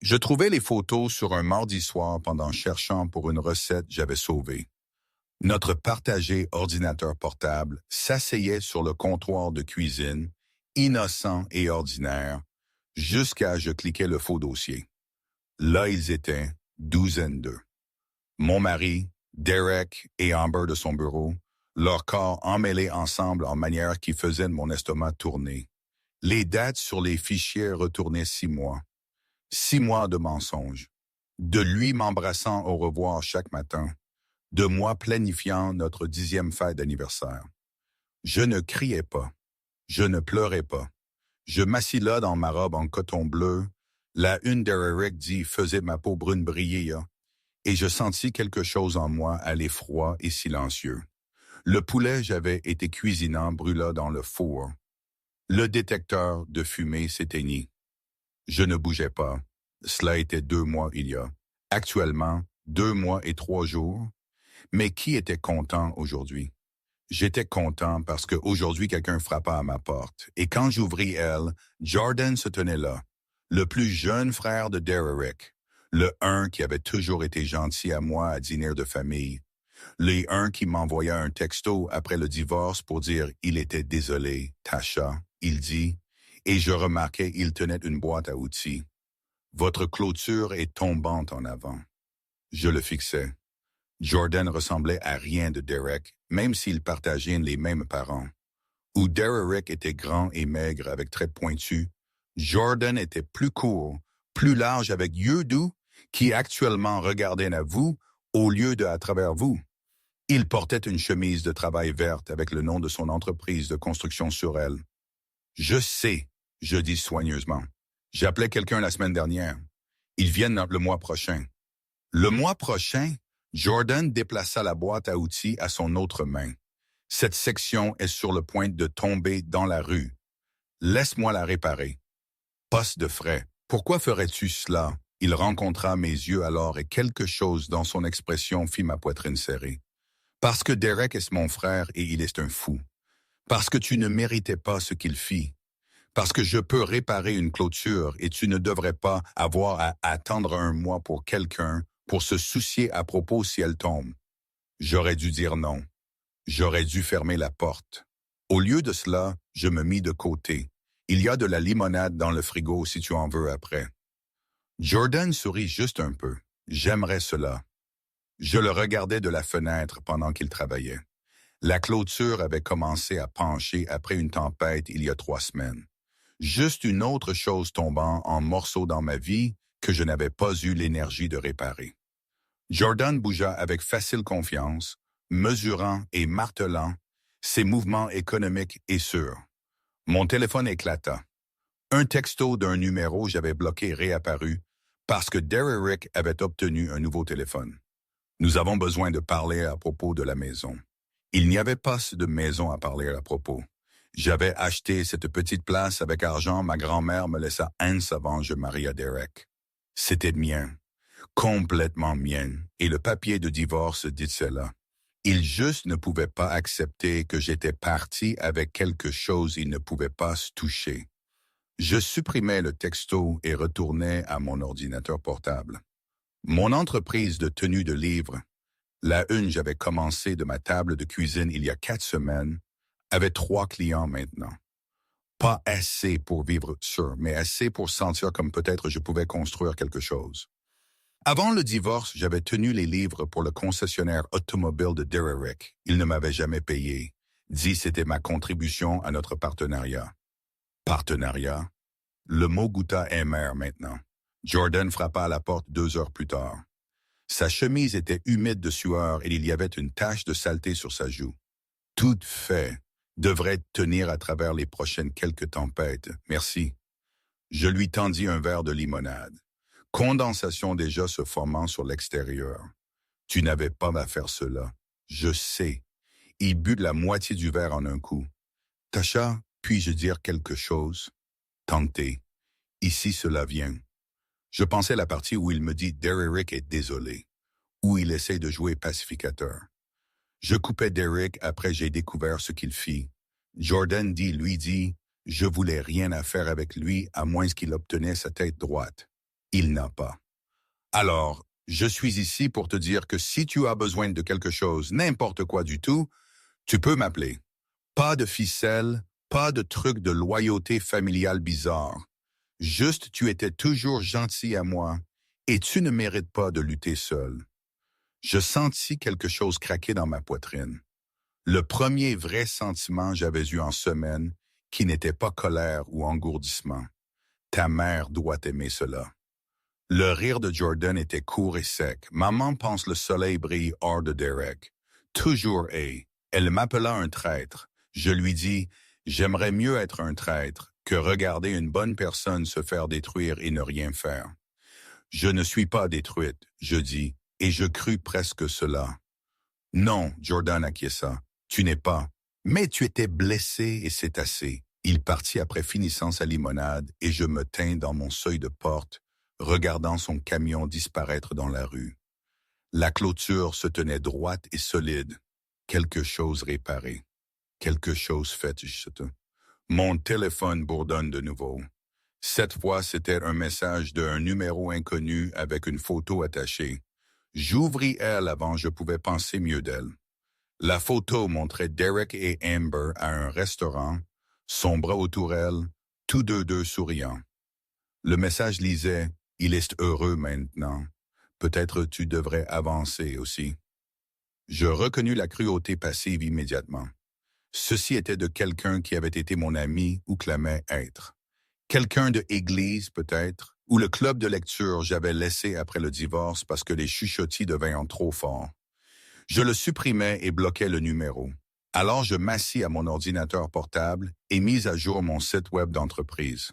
Je trouvais les photos sur un mardi soir pendant cherchant pour une recette j'avais sauvée. Notre partagé ordinateur portable s'asseyait sur le comptoir de cuisine, innocent et ordinaire, jusqu'à je cliquais le faux dossier. Là, ils étaient, douzaine d'eux. Mon mari, Derek et Amber de son bureau, leurs corps emmêlés ensemble en manière qui faisait de mon estomac tourner. Les dates sur les fichiers retournaient 6 mois. 6 mois de mensonges. De lui m'embrassant au revoir chaque matin. De moi planifiant notre 10e fête d'anniversaire. Je ne criais pas. Je ne pleurais pas. Je m'assis là dans ma robe en coton bleu. La une d'Eric dit faisait ma peau brune briller, et je sentis quelque chose en moi aller froid et silencieux. Le poulet j'avais été cuisinant brûla dans le four. Le détecteur de fumée s'éteignit. Je ne bougeais pas. Cela était 2 mois il y a. Actuellement, 2 mois et 3 jours. Mais qui était content aujourd'hui? J'étais content parce qu'aujourd'hui quelqu'un frappa à ma porte. Et quand j'ouvris elle, Jordan se tenait là. Le plus jeune frère de Derek. Le un qui avait toujours été gentil à moi à dîner de famille. Le un qui m'envoya un texto après le divorce pour dire il était désolé, Tasha, il dit, et je remarquais il tenait une boîte à outils. Votre clôture est tombante en avant. Je le fixais. Jordan ressemblait à rien de Derek, même s'ils partageaient les mêmes parents. Où Derek était grand et maigre avec traits pointus, Jordan était plus court, plus large avec yeux doux, qui actuellement regardaient à vous au lieu de à travers vous. Il portait une chemise de travail verte avec le nom de son entreprise de construction sur elle. Je sais, je dis soigneusement. J'appelais quelqu'un la semaine dernière. Ils viennent le mois prochain. Le mois prochain, Jordan déplaça la boîte à outils à son autre main. Cette section est sur le point de tomber dans la rue. Laisse-moi la réparer. Poste de frais. Pourquoi ferais-tu cela? Il rencontra mes yeux alors et quelque chose dans son expression fit ma poitrine serrée. Parce que Derek est mon frère et il est un fou. Parce que tu ne méritais pas ce qu'il fit. Parce que je peux réparer une clôture et tu ne devrais pas avoir à attendre un mois pour quelqu'un pour se soucier à propos si elle tombe. J'aurais dû dire non. J'aurais dû fermer la porte. Au lieu de cela, je me mis de côté. Il y a de la limonade dans le frigo si tu en veux après. Jordan sourit juste un peu. J'aimerais cela. Je le regardais de la fenêtre pendant qu'il travaillait. La clôture avait commencé à pencher après une tempête il y a 3 semaines. Juste une autre chose tombant en morceaux dans ma vie que je n'avais pas eu l'énergie de réparer. Jordan bougea avec facile confiance, mesurant et martelant ses mouvements économiques et sûrs. Mon téléphone éclata. Un texto d'un numéro j'avais bloqué réapparut parce que Derek avait obtenu un nouveau téléphone. Nous avons besoin de parler à propos de la maison. Il n'y avait pas de maison à parler à propos. J'avais acheté cette petite place avec argent, ma grand-mère me laissa Hans avant je maria Derek. C'était mien, complètement mien, et le papier de divorce dit cela. Il juste ne pouvait pas accepter que j'étais parti avec quelque chose il ne pouvait pas se toucher. Je supprimais le texto et retournais à mon ordinateur portable. Mon entreprise de tenue de livres, la une j'avais commencé de ma table de cuisine il y a 4 semaines, avait 3 clients maintenant. Pas assez pour vivre sûr, mais assez pour sentir comme peut-être je pouvais construire quelque chose. Avant le divorce, j'avais tenu les livres pour le concessionnaire automobile de Derek. Il ne m'avait jamais payé. Dit c'était ma contribution à notre partenariat. Partenariat? Le mot goûta amer maintenant. Jordan frappa à la porte 2 heures plus tard. Sa chemise était humide de sueur et il y avait une tache de saleté sur sa joue. Tout fait devrait tenir à travers les prochaines quelques tempêtes. Merci. Je lui tendis un verre de limonade. Condensation déjà se formant sur l'extérieur. Tu n'avais pas à faire cela. Je sais. Il but la moitié du verre en un coup. Tasha, puis-je dire quelque chose? Tentez. Ici cela vient. Je pensais la partie où il me dit Derek est désolé, où il essaie de jouer pacificateur. Je coupais Derek après j'ai découvert ce qu'il fit. Jordan lui dit, je voulais rien à faire avec lui à moins qu'il obtenait sa tête droite. Il n'a pas. Alors, je suis ici pour te dire que si tu as besoin de quelque chose, n'importe quoi du tout, tu peux m'appeler. Pas de ficelle, pas de truc de loyauté familiale bizarre. Juste, tu étais toujours gentil à moi et tu ne mérites pas de lutter seul. Je sentis quelque chose craquer dans ma poitrine. Le premier vrai sentiment j'avais eu en semaine, qui n'était pas colère ou engourdissement. Ta mère doit aimer cela. Le rire de Jordan était court et sec. Maman pense le soleil brille hors de Derek. Toujours est. Elle m'appela un traître. Je lui dis, j'aimerais mieux être un traître que regarder une bonne personne se faire détruire et ne rien faire. Je ne suis pas détruite, je dis, et je crus presque cela. Non, Jordan acquiesça. Tu n'es pas. Mais tu étais blessé et c'est assez. Il partit après finissant sa limonade et je me tins dans mon seuil de porte, regardant son camion disparaître dans la rue. La clôture se tenait droite et solide. Quelque chose réparé. Quelque chose fait juste. Mon téléphone bourdonne de nouveau. Cette fois, c'était un message d'un numéro inconnu avec une photo attachée. J'ouvris elle avant je pouvais penser mieux d'elle. La photo montrait Derek et Amber à un restaurant, son bras autour elle, tous deux souriants. Le message lisait « Il est heureux maintenant. Peut-être tu devrais avancer aussi. » Je reconnus la cruauté passive immédiatement. Ceci était de quelqu'un qui avait été mon ami ou clamait être. Quelqu'un de église, peut-être, ou le club de lecture j'avais laissé après le divorce parce que les chuchotis devinrent trop forts. Je le supprimais et bloquais le numéro. Alors je m'assis à mon ordinateur portable et mis à jour mon site web d'entreprise.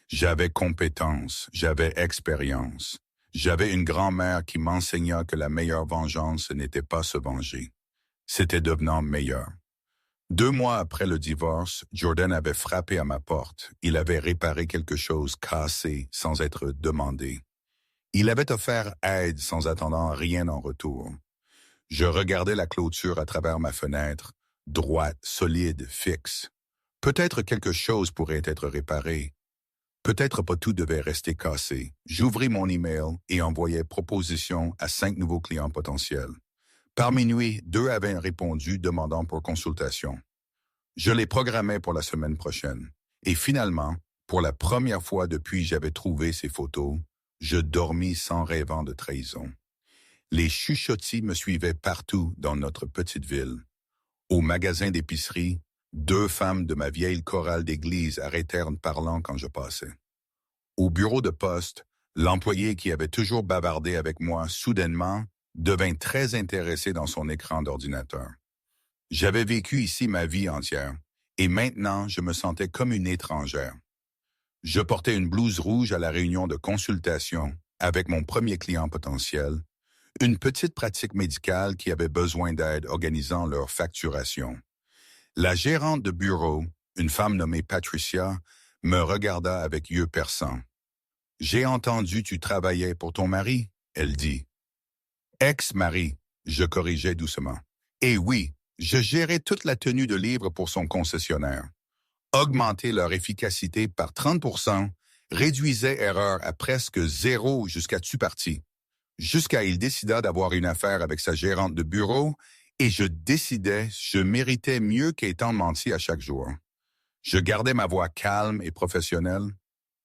J'avais compétence, j'avais expérience. J'avais une grand-mère qui m'enseigna que la meilleure vengeance n'était pas se venger. C'était devenant meilleur. 2 mois après le divorce, Jordan avait frappé à ma porte. Il avait réparé quelque chose cassé sans être demandé. Il avait offert aide sans attendant rien en retour. Je regardais la clôture à travers ma fenêtre, droite, solide, fixe. Peut-être quelque chose pourrait être réparé. Peut-être pas tout devait rester cassé. J'ouvris mon email et envoyai proposition à 5 nouveaux clients potentiels. Par minuit, 2 avaient répondu demandant pour consultation. Je les programmais pour la semaine prochaine. Et finalement, pour la première fois depuis j'avais trouvé ces photos, je dormis sans rêvant de trahison. Les chuchotis me suivaient partout dans notre petite ville. Au magasin d'épicerie, 2 femmes de ma vieille chorale d'église arrêtèrent parlant quand je passais. Au bureau de poste, l'employé qui avait toujours bavardé avec moi soudainement devint très intéressé dans son écran d'ordinateur. J'avais vécu ici ma vie entière, et maintenant je me sentais comme une étrangère. Je portais une blouse rouge à la réunion de consultation avec mon premier client potentiel, une petite pratique médicale qui avait besoin d'aide organisant leur facturation. La gérante de bureau, une femme nommée Patricia, me regarda avec yeux perçants. « J'ai entendu tu travaillais pour ton mari », elle dit. « Ex-mari », je corrigeais doucement. « Et oui, je gérais toute la tenue de livres pour son concessionnaire. Augmenter leur efficacité par 30%, réduisait erreur à presque 0 jusqu'à tu parti. Jusqu'à il décida d'avoir une affaire avec sa gérante de bureau et je décidais je méritais mieux qu'étant menti à chaque jour. Je gardais ma voix calme et professionnelle.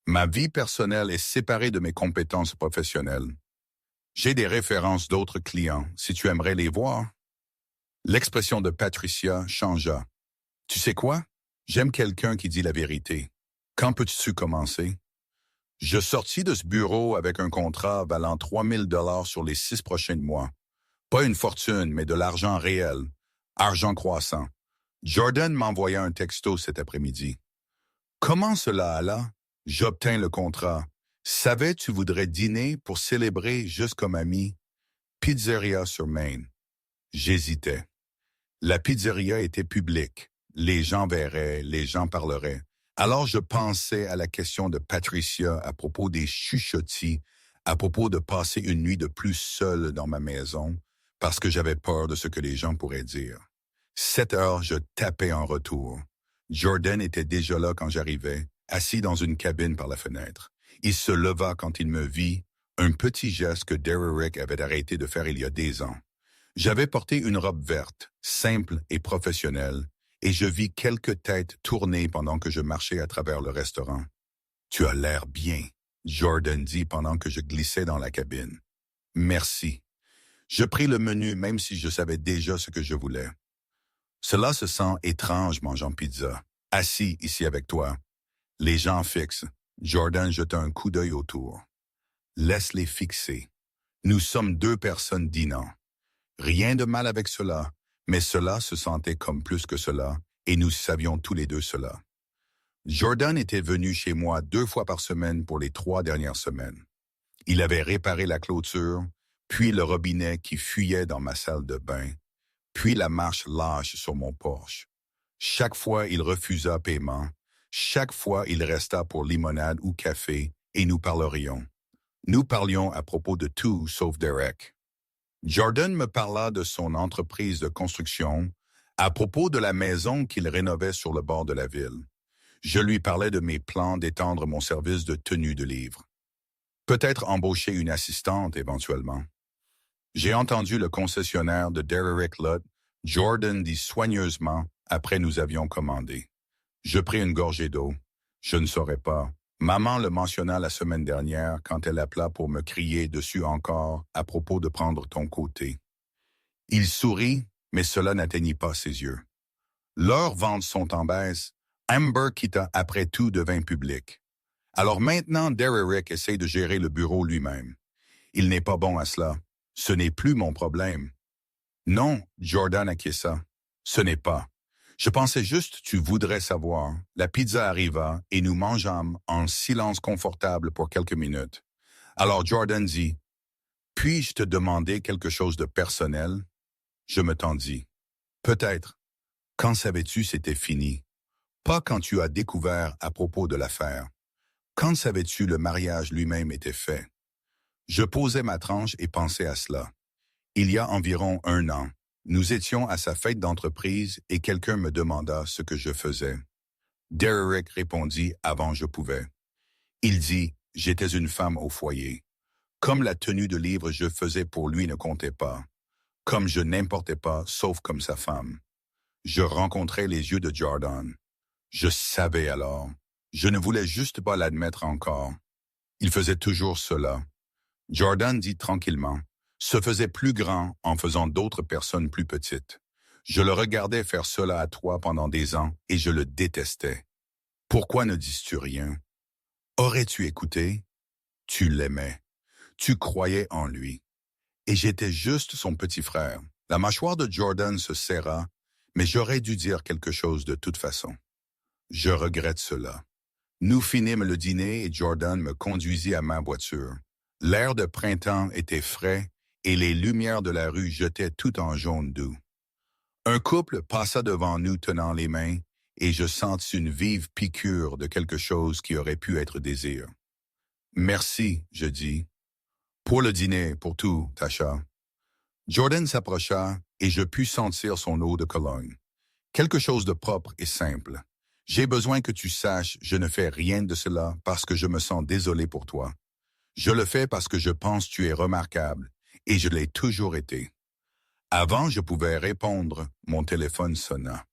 Ma vie personnelle est séparée de mes compétences professionnelles. J'ai des références d'autres clients, si tu aimerais les voir. » L'expression de Patricia changea. « Tu sais quoi? J'aime quelqu'un qui dit la vérité. Quand peux-tu commencer? » Je sortis de ce bureau avec un contrat valant 3 000 $ sur les 6 prochains mois. Pas une fortune, mais de l'argent réel. Argent croissant. Jordan m'envoya un texto cet après-midi. « Comment cela alla? J'obtins le contrat. Savais tu voudrais dîner pour célébrer juste comme ami? Pizzeria sur Main. » J'hésitais. La pizzeria était publique. Les gens verraient, les gens parleraient. Alors je pensais à la question de Patricia à propos des chuchotis, à propos de passer une nuit de plus seule dans ma maison, parce que j'avais peur de ce que les gens pourraient dire. 7 heures, je tapais en retour. Jordan était déjà là quand j'arrivais, assis dans une cabine par la fenêtre. Il se leva quand il me vit, un petit geste que Derrick avait arrêté de faire il y a des ans. J'avais porté une robe verte, simple et professionnelle, et je vis quelques têtes tourner pendant que je marchais à travers le restaurant. « Tu as l'air bien », Jordan dit pendant que je glissais dans la cabine. « Merci. » Je pris le menu même si je savais déjà ce que je voulais. Cela se sent étrange mangeant pizza, assis ici avec toi. Les gens fixes. Jordan jeta un coup d'œil autour. Laisse-les fixer. Nous sommes deux personnes dînant. Rien de mal avec cela, mais cela se sentait comme plus que cela, et nous savions tous les deux cela. Jordan était venu chez moi 2 fois par semaine pour les 3 dernières semaines. Il avait réparé la clôture, puis le robinet qui fuyait dans ma salle de bain, puis la marche lâche sur mon porche. Chaque fois, il refusa paiement. Chaque fois, il resta pour limonade ou café, et nous parlerions. Nous parlions à propos de tout sauf Derrick. Jordan me parla de son entreprise de construction, à propos de la maison qu'il rénovait sur le bord de la ville. Je lui parlais de mes plans d'étendre mon service de tenue de livre. Peut-être embaucher une assistante éventuellement. J'ai entendu le concessionnaire de Derrick Lot, Jordan dit soigneusement après nous avions commandé. Je pris une gorgée d'eau. Je ne saurais pas. Maman le mentionna la semaine dernière quand elle appela pour me crier dessus encore à propos de prendre ton côté. Il sourit, mais cela n'atteignit pas ses yeux. Leurs ventes sont en baisse. Amber quitta après tout devint public. Alors maintenant, Derrick essaie de gérer le bureau lui-même. Il n'est pas bon à cela. Ce n'est plus mon problème. Non, Jordan acquiesça. Ce n'est pas. Je pensais juste tu voudrais savoir. La pizza arriva et nous mangeâmes en silence confortable pour quelques minutes. Alors Jordan dit, « Puis-je te demander quelque chose de personnel? » Je me tendis. « Peut-être. Quand savais-tu c'était fini? Pas quand tu as découvert à propos de l'affaire. Quand savais-tu le mariage lui-même était fait? » Je posais ma tranche et pensais à cela. Il y a environ 1 an, nous étions à sa fête d'entreprise et quelqu'un me demanda ce que je faisais. Derrick répondit avant je pouvais. Il dit, j'étais une femme au foyer. Comme la tenue de livre je faisais pour lui ne comptait pas. Comme je n'importais pas, sauf comme sa femme. Je rencontrais les yeux de Jordan. Je savais alors. Je ne voulais juste pas l'admettre encore. Il faisait toujours cela. Jordan dit tranquillement, se faisait plus grand en faisant d'autres personnes plus petites. Je le regardais faire cela à toi pendant des ans et je le détestais. Pourquoi ne dis-tu rien? Aurais-tu écouté? Tu l'aimais. Tu croyais en lui. Et j'étais juste son petit frère. La mâchoire de Jordan se serra, mais j'aurais dû dire quelque chose de toute façon. Je regrette cela. Nous finîmes le dîner et Jordan me conduisit à ma voiture. L'air de printemps était frais et les lumières de la rue jetaient tout en jaune doux. Un couple passa devant nous tenant les mains et je sentis une vive piqûre de quelque chose qui aurait pu être désir. « Merci, je dis. Pour le dîner, pour tout, Tasha. » Jordan s'approcha et je pus sentir son eau de Cologne. Quelque chose de propre et simple. J'ai besoin que tu saches, je ne fais rien de cela parce que je me sens désolé pour toi. Je le fais parce que je pense que tu es remarquable, et je l'ai toujours été. Avant, je pouvais répondre, mon téléphone sonna.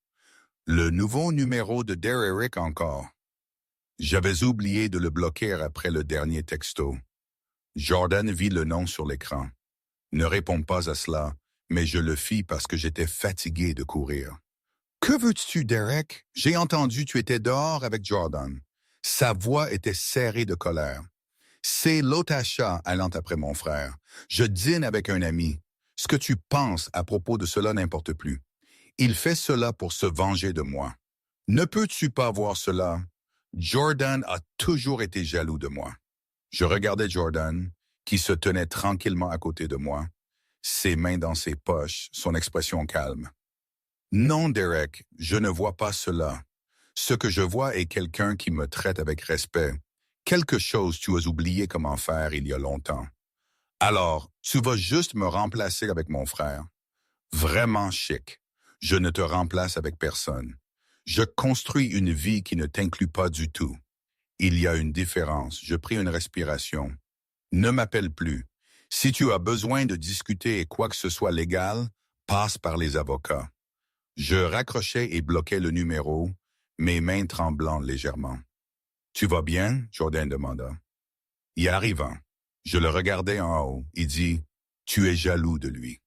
Le nouveau numéro de Derrick encore. J'avais oublié de le bloquer après le dernier texto. Jordan vit le nom sur l'écran. Ne réponds pas à cela, mais je le fis parce que j'étais fatigué de courir. Que veux-tu, Derrick? J'ai entendu tu étais dehors avec Jordan. Sa voix était serrée de colère. C'est Lotasha allant après mon frère. Je dîne avec un ami. Ce que tu penses à propos de cela n'importe plus. Il fait cela pour se venger de moi. Ne peux-tu pas voir cela? Jordan a toujours été jaloux de moi. Je regardais Jordan, qui se tenait tranquillement à côté de moi, ses mains dans ses poches, son expression calme. Non, Derrick, je ne vois pas cela. Ce que je vois est quelqu'un qui me traite avec respect. Quelque chose tu as oublié comment faire il y a longtemps. Alors, tu vas juste me remplacer avec mon frère. Vraiment chic. Je ne te remplace avec personne. Je construis une vie qui ne t'inclut pas du tout. Il y a une différence. Je pris une respiration. Ne m'appelle plus. Si tu as besoin de discuter et quoi que ce soit légal, passe par les avocats. Je raccrochais et bloquais le numéro, mes mains tremblant légèrement. Tu vas bien? Jordan demanda. Y arrivant. Je le regardais en haut. Il dit, tu es jaloux de lui.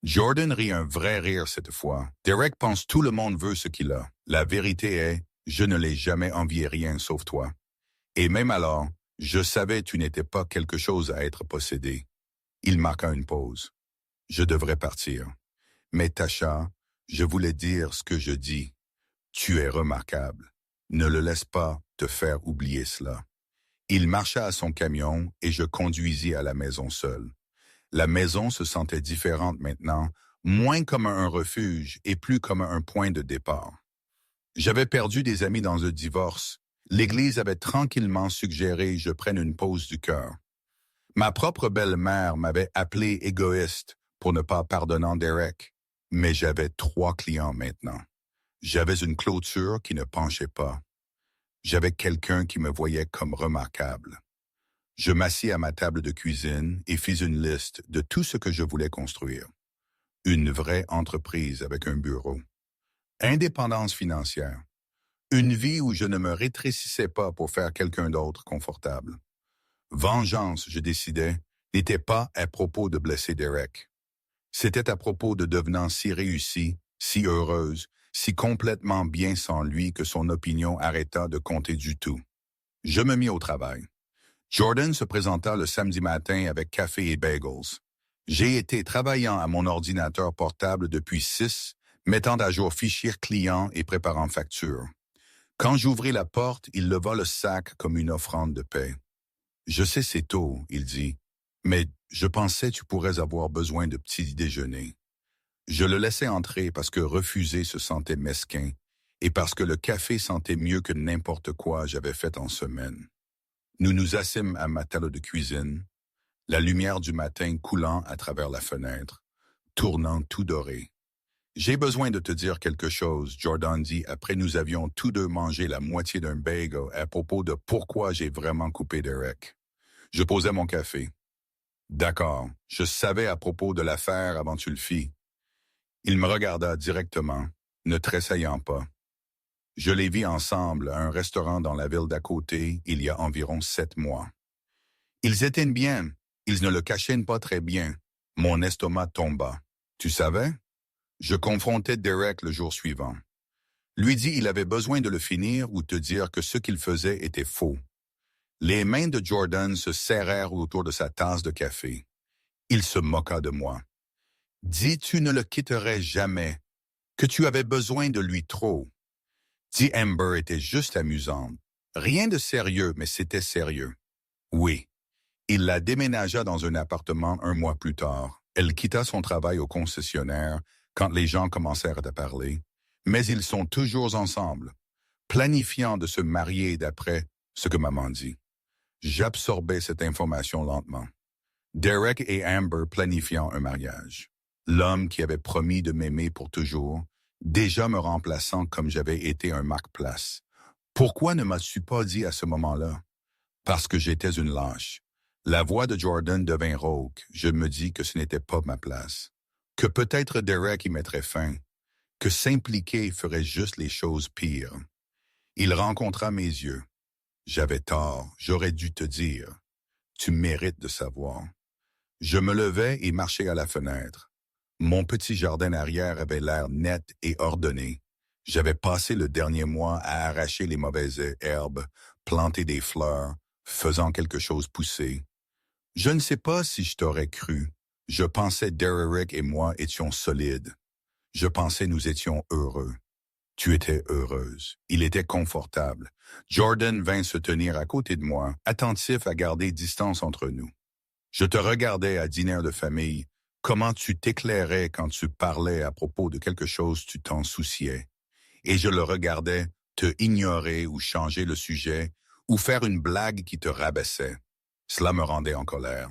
Jordan rit un vrai rire cette fois. Derek pense tout le monde veut ce qu'il a. La vérité est, je ne l'ai jamais envié rien sauf toi. Et même alors, je savais tu n'étais pas quelque chose à être possédé. Il marqua une pause. Je devrais partir. Mais Tasha, je voulais dire ce que je dis. Tu es remarquable. Ne le laisse pas te faire oublier cela. Il marcha à son camion et je conduisis à la maison seul. La maison se sentait différente maintenant, moins comme un refuge et plus comme un point de départ. J'avais perdu des amis dans un divorce. L'Église avait tranquillement suggéré que je prenne une pause du cœur. Ma propre belle-mère m'avait appelé égoïste pour ne pas pardonner Derek, mais j'avais 3 clients maintenant. J'avais une clôture qui ne penchait pas. J'avais quelqu'un qui me voyait comme remarquable. Je m'assis à ma table de cuisine et fis une liste de tout ce que je voulais construire. Une vraie entreprise avec un bureau. Indépendance financière. Une vie où je ne me rétrécissais pas pour faire quelqu'un d'autre confortable. Vengeance, je décidais, n'était pas à propos de blesser Derek. C'était à propos de devenant si réussie, si heureuse, si complètement bien sans lui que son opinion arrêta de compter du tout. Je me mis au travail. Jordan se présenta le samedi matin avec café et bagels. J'ai été travaillant à mon ordinateur portable depuis 6, mettant à jour fichiers clients et préparant factures. Quand j'ouvris la porte, il leva le sac comme une offrande de paix. « Je sais c'est tôt, » il dit, « mais je pensais tu pourrais avoir besoin de petit déjeuner. » Je le laissai entrer parce que refuser se sentait mesquin et parce que le café sentait mieux que n'importe quoi j'avais fait en semaine. Nous nous assîmes à ma table de cuisine, la lumière du matin coulant à travers la fenêtre, tournant tout doré. « J'ai besoin de te dire quelque chose, » Jordan dit après nous avions tous deux mangé la moitié d'un bagel à propos de pourquoi j'ai vraiment coupé Derek. Je posais mon café. « D'accord, je savais à propos de l'affaire avant tu le fis. » Il me regarda directement, ne tressaillant pas. Je les vis ensemble à un restaurant dans la ville d'à côté il y a environ 7 mois. Ils étaient bien, ils ne le cachaient pas très bien. Mon estomac tomba. Tu savais? Je confrontais Derek le jour suivant. Lui dit il avait besoin de le finir ou te dire que ce qu'il faisait était faux. Les mains de Jordan se serrèrent autour de sa tasse de café. Il se moqua de moi. Dis tu ne le quitterais jamais, que tu avais besoin de lui trop. Dis Amber était juste amusante. Rien de sérieux, mais c'était sérieux. Oui. Il la déménagea dans un appartement 1 mois plus tard. Elle quitta son travail au concessionnaire quand les gens commencèrent à parler, mais ils sont toujours ensemble, planifiant de se marier d'après ce que maman dit. J'absorbais cette information lentement. Derek et Amber planifiant un mariage. L'homme qui avait promis de m'aimer pour toujours, déjà me remplaçant comme j'avais été un marque-place. Pourquoi ne m'as-tu pas dit à ce moment-là? Parce que j'étais une lâche. La voix de Jordan devint rauque. Je me dis que ce n'était pas ma place. Que peut-être Derek y mettrait fin. Que s'impliquer ferait juste les choses pires. Il rencontra mes yeux. J'avais tort, j'aurais dû te dire. Tu mérites de savoir. Je me levai et marchai à la fenêtre. Mon petit jardin arrière avait l'air net et ordonné. J'avais passé le dernier mois à arracher les mauvaises herbes, planter des fleurs, faisant quelque chose pousser. Je ne sais pas si je t'aurais cru. Je pensais Derek et moi étions solides. Je pensais nous étions heureux. Tu étais heureuse. Il était confortable. Jordan vint se tenir à côté de moi, attentif à garder distance entre nous. Je te regardais à dîner de famille. Comment tu t'éclairais quand tu parlais à propos de quelque chose tu t'en souciais. Et je le regardais te ignorer ou changer le sujet ou faire une blague qui te rabaissait. Cela me rendait en colère.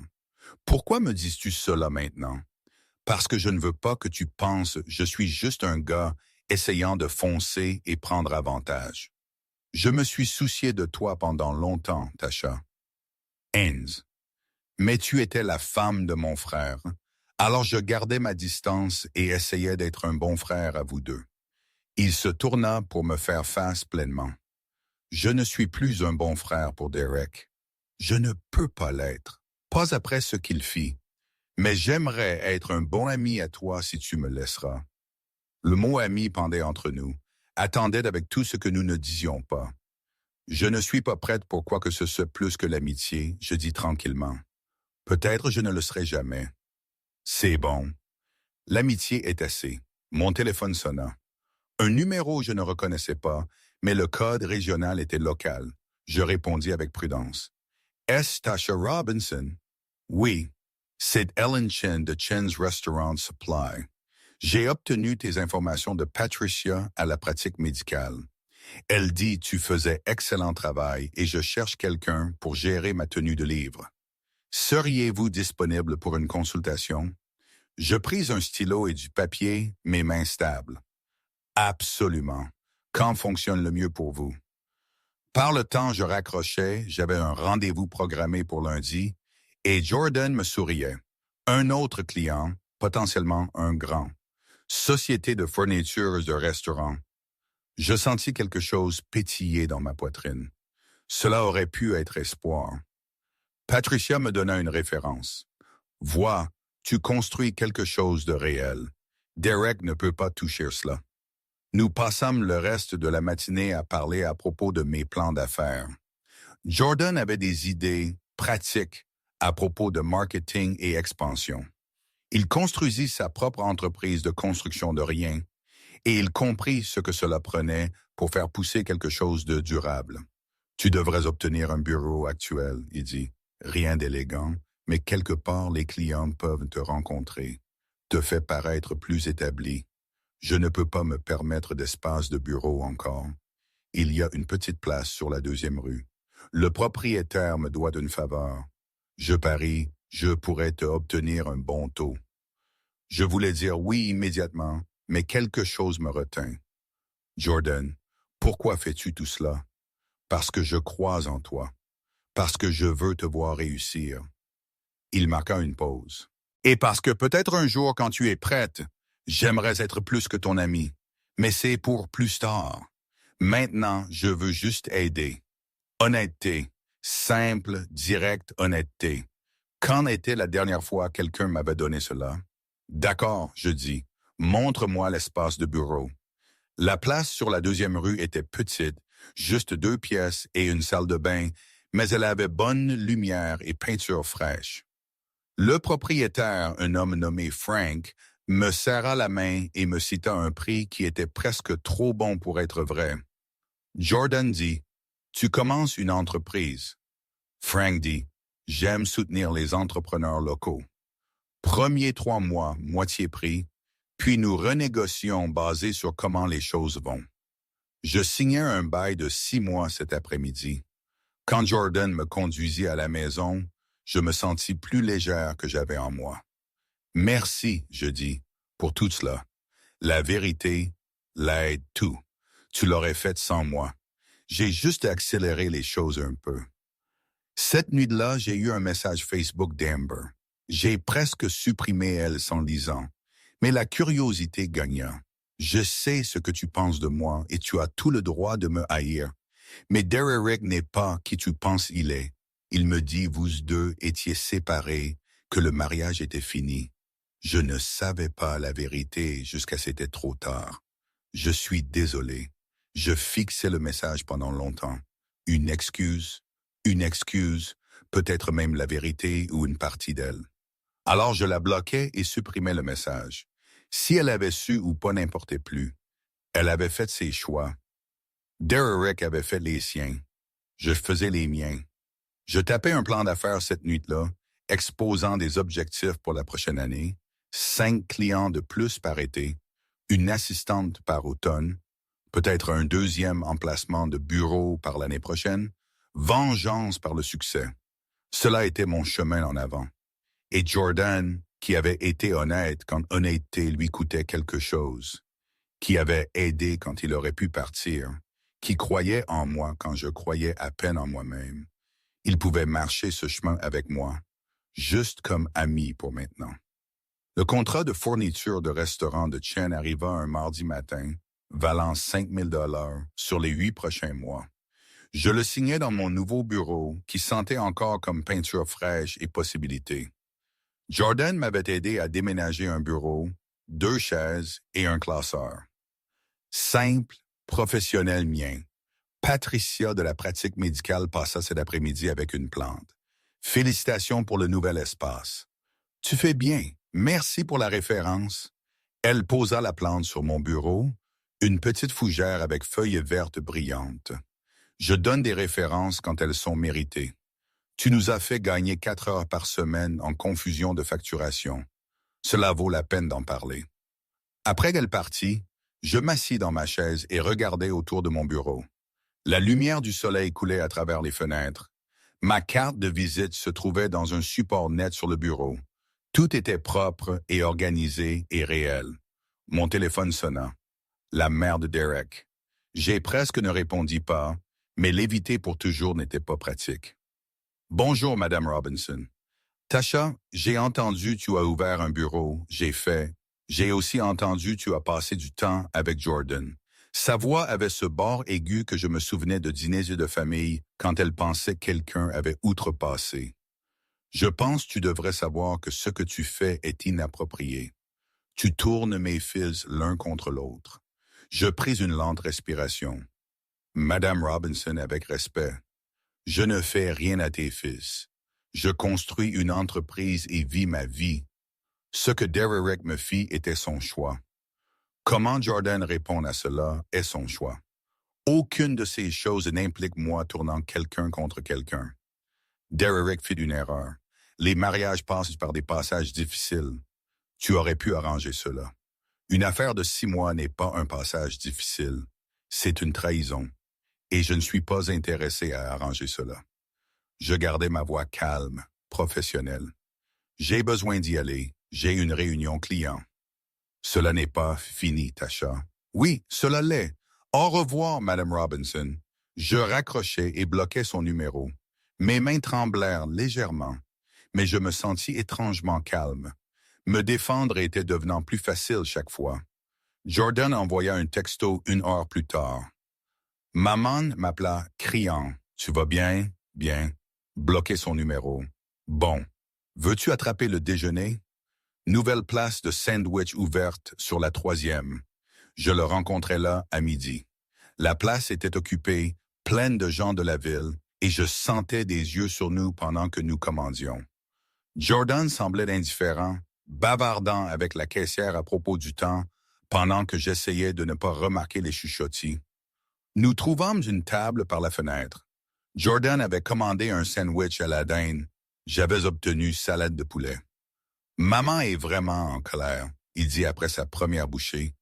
Pourquoi me dis-tu cela maintenant? Parce que je ne veux pas que tu penses je suis juste un gars essayant de foncer et prendre avantage. Je me suis soucié de toi pendant longtemps, Tasha. Haynes. Mais tu étais la femme de mon frère. Alors je gardais ma distance et essayais d'être un bon frère à vous deux. Il se tourna pour me faire face pleinement. Je ne suis plus un bon frère pour Derek. Je ne peux pas l'être, pas après ce qu'il fit. Mais j'aimerais être un bon ami à toi si tu me laisseras. Le mot ami pendait entre nous, attendait avec tout ce que nous ne disions pas. Je ne suis pas prête pour quoi que ce soit plus que l'amitié, je dis tranquillement. Peut-être je ne le serai jamais. C'est bon. L'amitié est assez. Mon téléphone sonna. Un numéro je ne reconnaissais pas, mais le code régional était local. Je répondis avec prudence. Est-ce Tasha Robinson? Oui, c'est Ellen Chen de Chen's Restaurant Supply. J'ai obtenu tes informations de Patricia à la pratique médicale. Elle dit tu faisais excellent travail et je cherche quelqu'un pour gérer ma tenue de livre. Seriez-vous disponible pour une consultation? Je pris un stylo et du papier, mes mains stables. Absolument. Quand fonctionne le mieux pour vous? Par le temps, je raccrochais, j'avais un rendez-vous programmé pour lundi, et Jordan me souriait. Un autre client, potentiellement un grand. Société de fournitures de restaurants. Je sentis quelque chose pétiller dans ma poitrine. Cela aurait pu être espoir. Patricia me donna une référence. Vois, tu construis quelque chose de réel. Derek ne peut pas toucher cela. Nous passâmes le reste de la matinée à parler à propos de mes plans d'affaires. Jordan avait des idées pratiques à propos de marketing et expansion. Il construisit sa propre entreprise de construction de rien et il comprit ce que cela prenait pour faire pousser quelque chose de durable. Tu devrais obtenir un bureau actuel, il dit. Rien d'élégant, mais quelque part les clients peuvent te rencontrer, te fait paraître plus établi. Je ne peux pas me permettre d'espace de bureau encore. Il y a une petite place sur la 2e rue. Le propriétaire me doit une faveur. Je parie, je pourrais te obtenir un bon taux. Je voulais dire oui immédiatement, mais quelque chose me retint. Jordan, pourquoi fais-tu tout cela? Parce que je crois en toi. Parce que je veux te voir réussir. Il marqua une pause. Et parce que peut-être un jour, quand tu es prête, j'aimerais être plus que ton ami. Mais c'est pour plus tard. Maintenant, je veux juste aider. Honnêteté. Simple, directe honnêteté. Quand était la dernière fois quelqu'un m'avait donné cela? D'accord, je dis. Montre-moi l'espace de bureau. La place sur la 2e rue était petite, juste 2 pièces et une salle de bain, mais elle avait bonne lumière et peinture fraîche. Le propriétaire, un homme nommé Frank, me serra la main et me cita un prix qui était presque trop bon pour être vrai. Jordan dit, « Tu commences une entreprise. » Frank dit, « J'aime soutenir les entrepreneurs locaux. Premier 3 mois, moitié prix, puis nous renégocions basé sur comment les choses vont. » Je signai un bail de 6 mois cet après-midi. Quand Jordan me conduisit à la maison, je me sentis plus légère que j'avais en moi. Merci, je dis, pour tout cela. La vérité, l'aide, tout. Tu l'aurais fait sans moi. J'ai juste accéléré les choses un peu. Cette nuit-là, j'ai eu un message Facebook d'Amber. J'ai presque supprimé elle sans lisant, mais la curiosité gagna. Je sais ce que tu penses de moi et tu as tout le droit de me haïr. Mais Derek n'est pas qui tu penses il est. Il me dit, vous deux étiez séparés, que le mariage était fini. Je ne savais pas la vérité jusqu'à c'était trop tard. Je suis désolé. Je fixais le message pendant longtemps. Une excuse, peut-être même la vérité ou une partie d'elle. Alors je la bloquais et supprimais le message. Si elle avait su ou pas n'importait plus. Elle avait fait ses choix. Derek avait fait les siens. Je faisais les miens. Je tapais un plan d'affaires cette nuit-là, exposant des objectifs pour la prochaine année, 5 clients de plus par été, une assistante par automne, peut-être un 2e emplacement de bureau par l'année prochaine, vengeance par le succès. Cela était mon chemin en avant. Et Jordan, qui avait été honnête quand honnêteté lui coûtait quelque chose, qui avait aidé quand il aurait pu partir, qui croyait en moi quand je croyais à peine en moi-même. Il pouvait marcher ce chemin avec moi, juste comme ami pour maintenant. Le contrat de fourniture de restaurant de Chen arriva un mardi matin, valant 5 000 $ sur les 8 prochains mois. Je le signais dans mon nouveau bureau, qui sentait encore comme peinture fraîche et possibilité. Jordan m'avait aidé à déménager un bureau, 2 chaises et un classeur. Simple, professionnel mien. Patricia de la pratique médicale passa cet après-midi avec une plante. Félicitations pour le nouvel espace. Tu fais bien. Merci pour la référence. Elle posa la plante sur mon bureau, une petite fougère avec feuilles vertes brillantes. Je donne des références quand elles sont méritées. Tu nous as fait gagner 4 heures par semaine en confusion de facturation. Cela vaut la peine d'en parler. Après qu'elle partit, je m'assis dans ma chaise et regardais autour de mon bureau. La lumière du soleil coulait à travers les fenêtres. Ma carte de visite se trouvait dans un support net sur le bureau. Tout était propre et organisé et réel. Mon téléphone sonna. La mère de Derek. J'ai presque ne répondis pas, mais l'éviter pour toujours n'était pas pratique. Bonjour, Madame Robinson. Tasha, j'ai entendu tu as ouvert un bureau. J'ai aussi entendu tu as passé du temps avec Jordan. Sa voix avait ce bord aigu que je me souvenais de dîners et de famille quand elle pensait quelqu'un avait outrepassé. Je pense tu devrais savoir que ce que tu fais est inapproprié. Tu tournes mes fils l'un contre l'autre. Je pris une lente respiration. Madame Robinson, avec respect. Je ne fais rien à tes fils. Je construis une entreprise et vis ma vie. Ce que Derek me fit était son choix. Comment Jordan répond à cela est son choix. Aucune de ces choses n'implique moi tournant quelqu'un contre quelqu'un. Derek fit une erreur. Les mariages passent par des passages difficiles. Tu aurais pu arranger cela. Une affaire de 6 mois n'est pas un passage difficile. C'est une trahison. Et je ne suis pas intéressé à arranger cela. Je gardais ma voix calme, professionnelle. J'ai besoin d'y aller. J'ai une réunion client. Cela n'est pas fini, Tasha. Oui, cela l'est. Au revoir, Madame Robinson. Je raccrochai et bloquai son numéro. Mes mains tremblèrent légèrement, mais je me sentis étrangement calme. Me défendre était devenant plus facile chaque fois. Jordan envoya un texto 1 heure plus tard. Maman m'appela, criant. Tu vas bien? Bien. Bloquer son numéro. Bon. Veux-tu attraper le déjeuner? Nouvelle place de sandwich ouverte sur la 3e. Je le rencontrai là à midi. La place était occupée, pleine de gens de la ville, et je sentais des yeux sur nous pendant que nous commandions. Jordan semblait indifférent, bavardant avec la caissière à propos du temps, pendant que j'essayais de ne pas remarquer les chuchotis. Nous trouvâmes une table par la fenêtre. Jordan avait commandé un sandwich à la dinde. J'avais obtenu salade de poulet. Maman est vraiment en colère, il dit après sa première bouchée.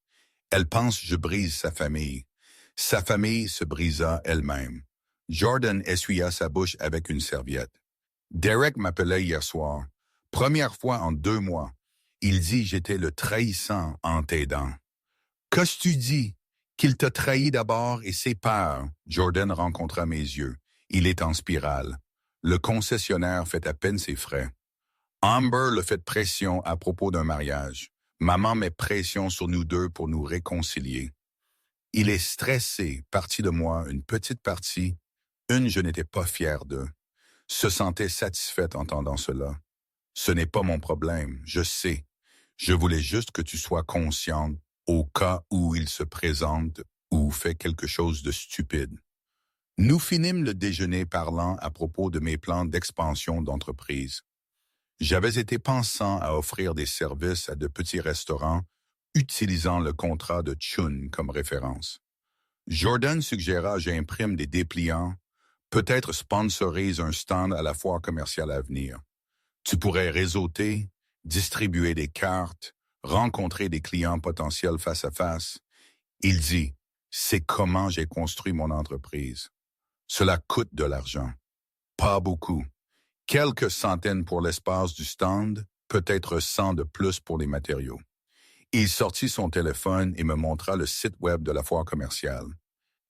Elle pense que je brise sa famille. Sa famille se brisa elle-même. Jordan essuya sa bouche avec une serviette. Derek m'appelait hier soir. Première fois en 2 mois. Il dit j'étais le trahissant en t'aidant. Qu'est-ce que tu dis? Qu'il t'a trahi d'abord et ses peurs. Jordan rencontra mes yeux. Il est en spirale. Le concessionnaire fait à peine ses frais. Amber le fait pression à propos d'un mariage. Maman met pression sur nous deux pour nous réconcilier. Il est stressé, partie de moi, une petite partie, une je n'étais pas fier d'eux. Se sentait satisfaite en entendant cela. Ce n'est pas mon problème, je sais. Je voulais juste que tu sois consciente au cas où il se présente ou fait quelque chose de stupide. Nous finîmes le déjeuner parlant à propos de mes plans d'expansion d'entreprise. J'avais été pensant à offrir des services à de petits restaurants utilisant le contrat de Chun comme référence. Jordan suggéra j'imprime des dépliants, peut-être sponsorise un stand à la foire commerciale à venir. Tu pourrais réseauter, distribuer des cartes, rencontrer des clients potentiels face à face. Il dit, c'est comment j'ai construit mon entreprise. Cela coûte de l'argent. Pas beaucoup. Quelques centaines pour l'espace du stand, peut-être 100 de plus pour les matériaux. Il sortit son téléphone et me montra le site web de la foire commerciale.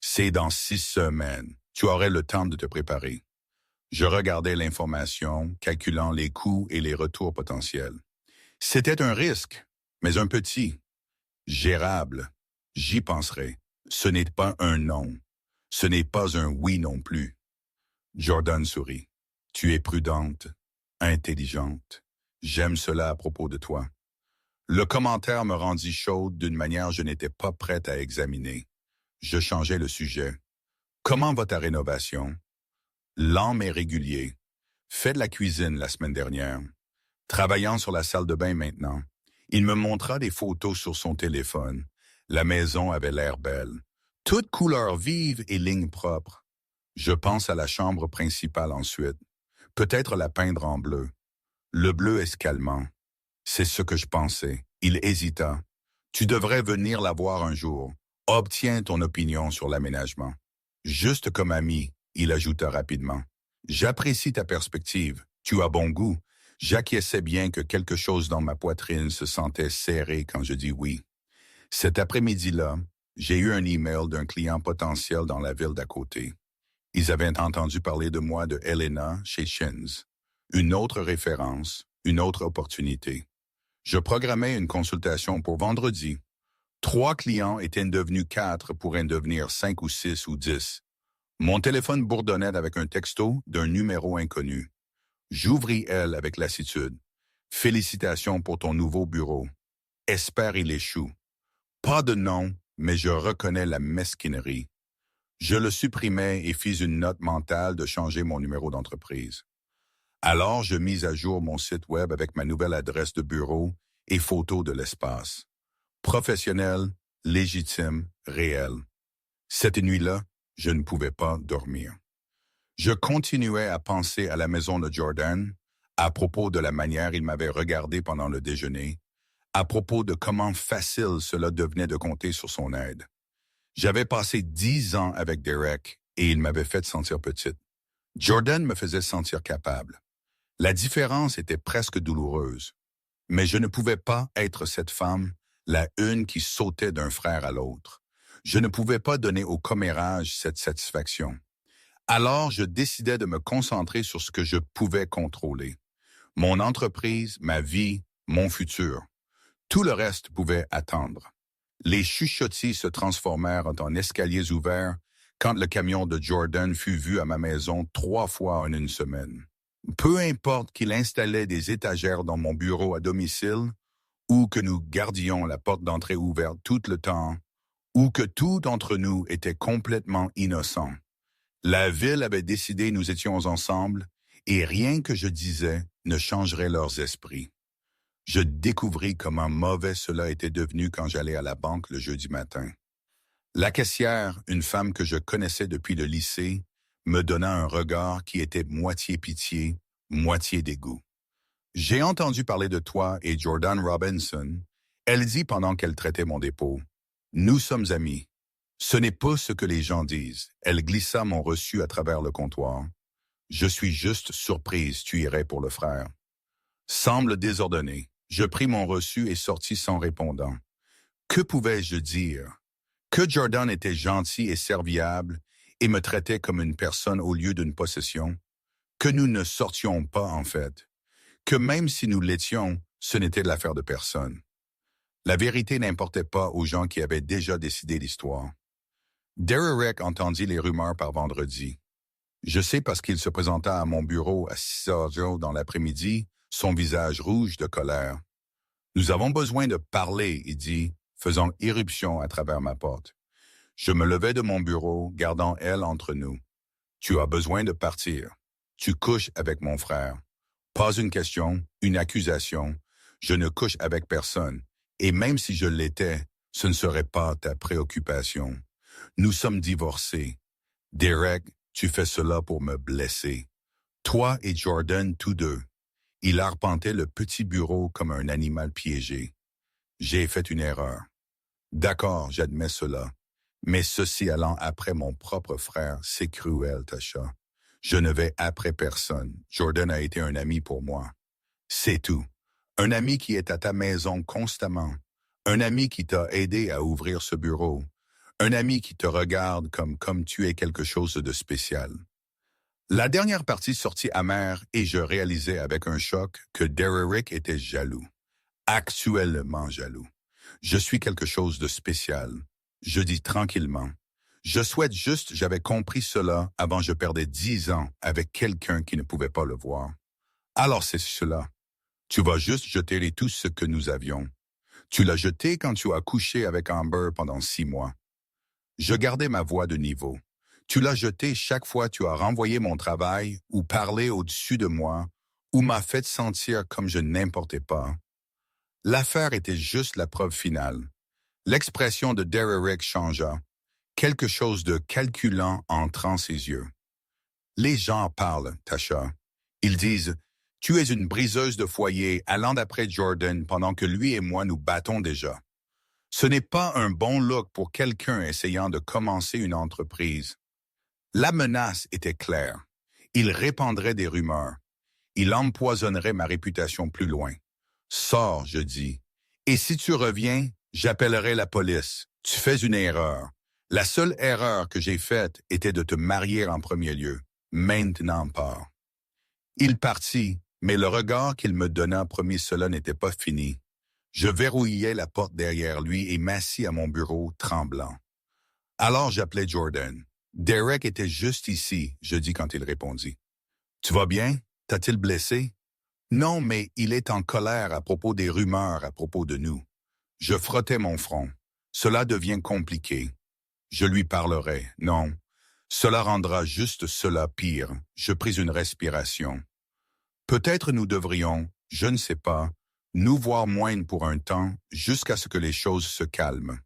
C'est dans 6 semaines. Tu aurais le temps de te préparer. Je regardais l'information, calculant les coûts et les retours potentiels. C'était un risque, mais un petit. Gérable. J'y penserai. Ce n'est pas un non. Ce n'est pas un oui non plus. Jordan sourit. Tu es prudente, intelligente. J'aime cela à propos de toi. Le commentaire me rendit chaude d'une manière que je n'étais pas prête à examiner. Je changeai le sujet. Comment va ta rénovation? Lent mais régulier. Fait de la cuisine la semaine dernière. Travaillant sur la salle de bain maintenant. Il me montra des photos sur son téléphone. La maison avait l'air belle. Toutes couleurs vives et lignes propres. Je pense à la chambre principale ensuite. Peut-être la peindre en bleu. Le bleu est calmant. C'est ce que je pensais. Il hésita. Tu devrais venir la voir un jour. Obtiens ton opinion sur l'aménagement. Juste comme ami, il ajouta rapidement. J'apprécie ta perspective. Tu as bon goût. J'acquiesçais bien que quelque chose dans ma poitrine se sentait serré quand je dis oui. Cet après-midi-là, j'ai eu un email d'un client potentiel dans la ville d'à côté. Ils avaient entendu parler de moi de Helena chez Shins. Une autre référence, une autre opportunité. Je programmais une consultation pour vendredi. 3 clients étaient devenus 4 pourraient devenir 5 ou 6 ou 10. Mon téléphone bourdonnait avec un texto d'un numéro inconnu. J'ouvris elle avec lassitude. Félicitations pour ton nouveau bureau. Espère il échoue. Pas de nom, mais je reconnais la mesquinerie. Je le supprimai et fis une note mentale de changer mon numéro d'entreprise. Alors, je mis à jour mon site web avec ma nouvelle adresse de bureau et photos de l'espace. Professionnel, légitime, réel. Cette nuit-là, je ne pouvais pas dormir. Je continuais à penser à la maison de Jordan, à propos de la manière il m'avait regardé pendant le déjeuner, à propos de comment facile cela devenait de compter sur son aide. J'avais passé 10 ans avec Derek et il m'avait fait sentir petite. Jordan me faisait sentir capable. La différence était presque douloureuse. Mais je ne pouvais pas être cette femme, la une qui sautait d'un frère à l'autre. Je ne pouvais pas donner au commérage cette satisfaction. Alors, je décidai de me concentrer sur ce que je pouvais contrôler. Mon entreprise, ma vie, mon futur. Tout le reste pouvait attendre. Les chuchotis se transformèrent en escaliers ouverts quand le camion de Jordan fut vu à ma maison 3 fois en une semaine. Peu importe qu'il installait des étagères dans mon bureau à domicile, ou que nous gardions la porte d'entrée ouverte tout le temps, ou que tout d'entre nous était complètement innocent. La ville avait décidé nous étions ensemble, et rien que je disais ne changerait leurs esprits. Je découvris comment mauvais cela était devenu quand j'allais à la banque le jeudi matin. La caissière, une femme que je connaissais depuis le lycée, me donna un regard qui était moitié pitié, moitié dégoût. J'ai entendu parler de toi et Jordan Robinson. Elle dit pendant qu'elle traitait mon dépôt. Nous sommes amis. Ce n'est pas ce que les gens disent. Elle glissa mon reçu à travers le comptoir. Je suis juste surprise, tu irais pour le frère. Semble désordonné. Je pris mon reçu et sortis sans répondant. Que pouvais-je dire? Que Jordan était gentil et serviable et me traitait comme une personne au lieu d'une possession? Que nous ne sortions pas, en fait. Que même si nous l'étions, ce n'était l'affaire de personne. La vérité n'importait pas aux gens qui avaient déjà décidé l'histoire. Derek entendit les rumeurs par vendredi. Je sais parce qu'il se présenta à mon bureau à 6 heures dans l'après-midi, son visage rouge de colère. « Nous avons besoin de parler », il dit, faisant irruption à travers ma porte. Je me levai de mon bureau, gardant elle entre nous. « Tu as besoin de partir. Tu couches avec mon frère. Pas une question, une accusation. Je ne couche avec personne. Et même si je l'étais, ce ne serait pas ta préoccupation. Nous sommes divorcés. Derek, tu fais cela pour me blesser. Toi et Jordan, tous deux. » Il arpentait le petit bureau comme un animal piégé. J'ai fait une erreur. D'accord, j'admets cela. Mais ceci allant après mon propre frère, c'est cruel, Tasha. Je ne vais après personne. Jordan a été un ami pour moi. C'est tout. Un ami qui est à ta maison constamment. Un ami qui t'a aidé à ouvrir ce bureau. Un ami qui te regarde comme tu es quelque chose de spécial. La dernière partie sortit amère et je réalisais avec un choc que Derrick était jaloux. Actuellement jaloux. Je suis quelque chose de spécial. Je dis tranquillement. Je souhaite juste j'avais compris cela avant je perdais 10 ans avec quelqu'un qui ne pouvait pas le voir. Alors c'est cela. Tu vas juste jeter tout ce que nous avions. Tu l'as jeté quand tu as couché avec Amber pendant 6 mois. Je gardais ma voix de niveau. Tu l'as jeté chaque fois tu as renvoyé mon travail ou parlé au-dessus de moi ou m'as fait sentir comme je n'importais pas. L'affaire était juste la preuve finale. L'expression de Derrick changea. Quelque chose de calculant entrant dans ses yeux. Les gens parlent, Tasha. Ils disent « Tu es une briseuse de foyer allant d'après Jordan pendant que lui et moi nous battons déjà. » Ce n'est pas un bon look pour quelqu'un essayant de commencer une entreprise. La menace était claire. Il répandrait des rumeurs. Il empoisonnerait ma réputation plus loin. Sors, je dis. Et si tu reviens, j'appellerai la police. Tu fais une erreur. La seule erreur que j'ai faite était de te marier en premier lieu. Maintenant pas. Il partit, mais le regard qu'il me donna promis cela n'était pas fini. Je verrouillai la porte derrière lui et m'assis à mon bureau, tremblant. Alors j'appelai Jordan. Derrick était juste ici, je dis quand il répondit. Tu vas bien? T'a-t-il blessé? Non, mais il est en colère à propos des rumeurs à propos de nous. Je frottais mon front. Cela devient compliqué. Je lui parlerai. Non. Cela rendra juste cela pire. Je pris une respiration. Peut-être nous devrions, je ne sais pas, nous voir moindre pour un temps jusqu'à ce que les choses se calment.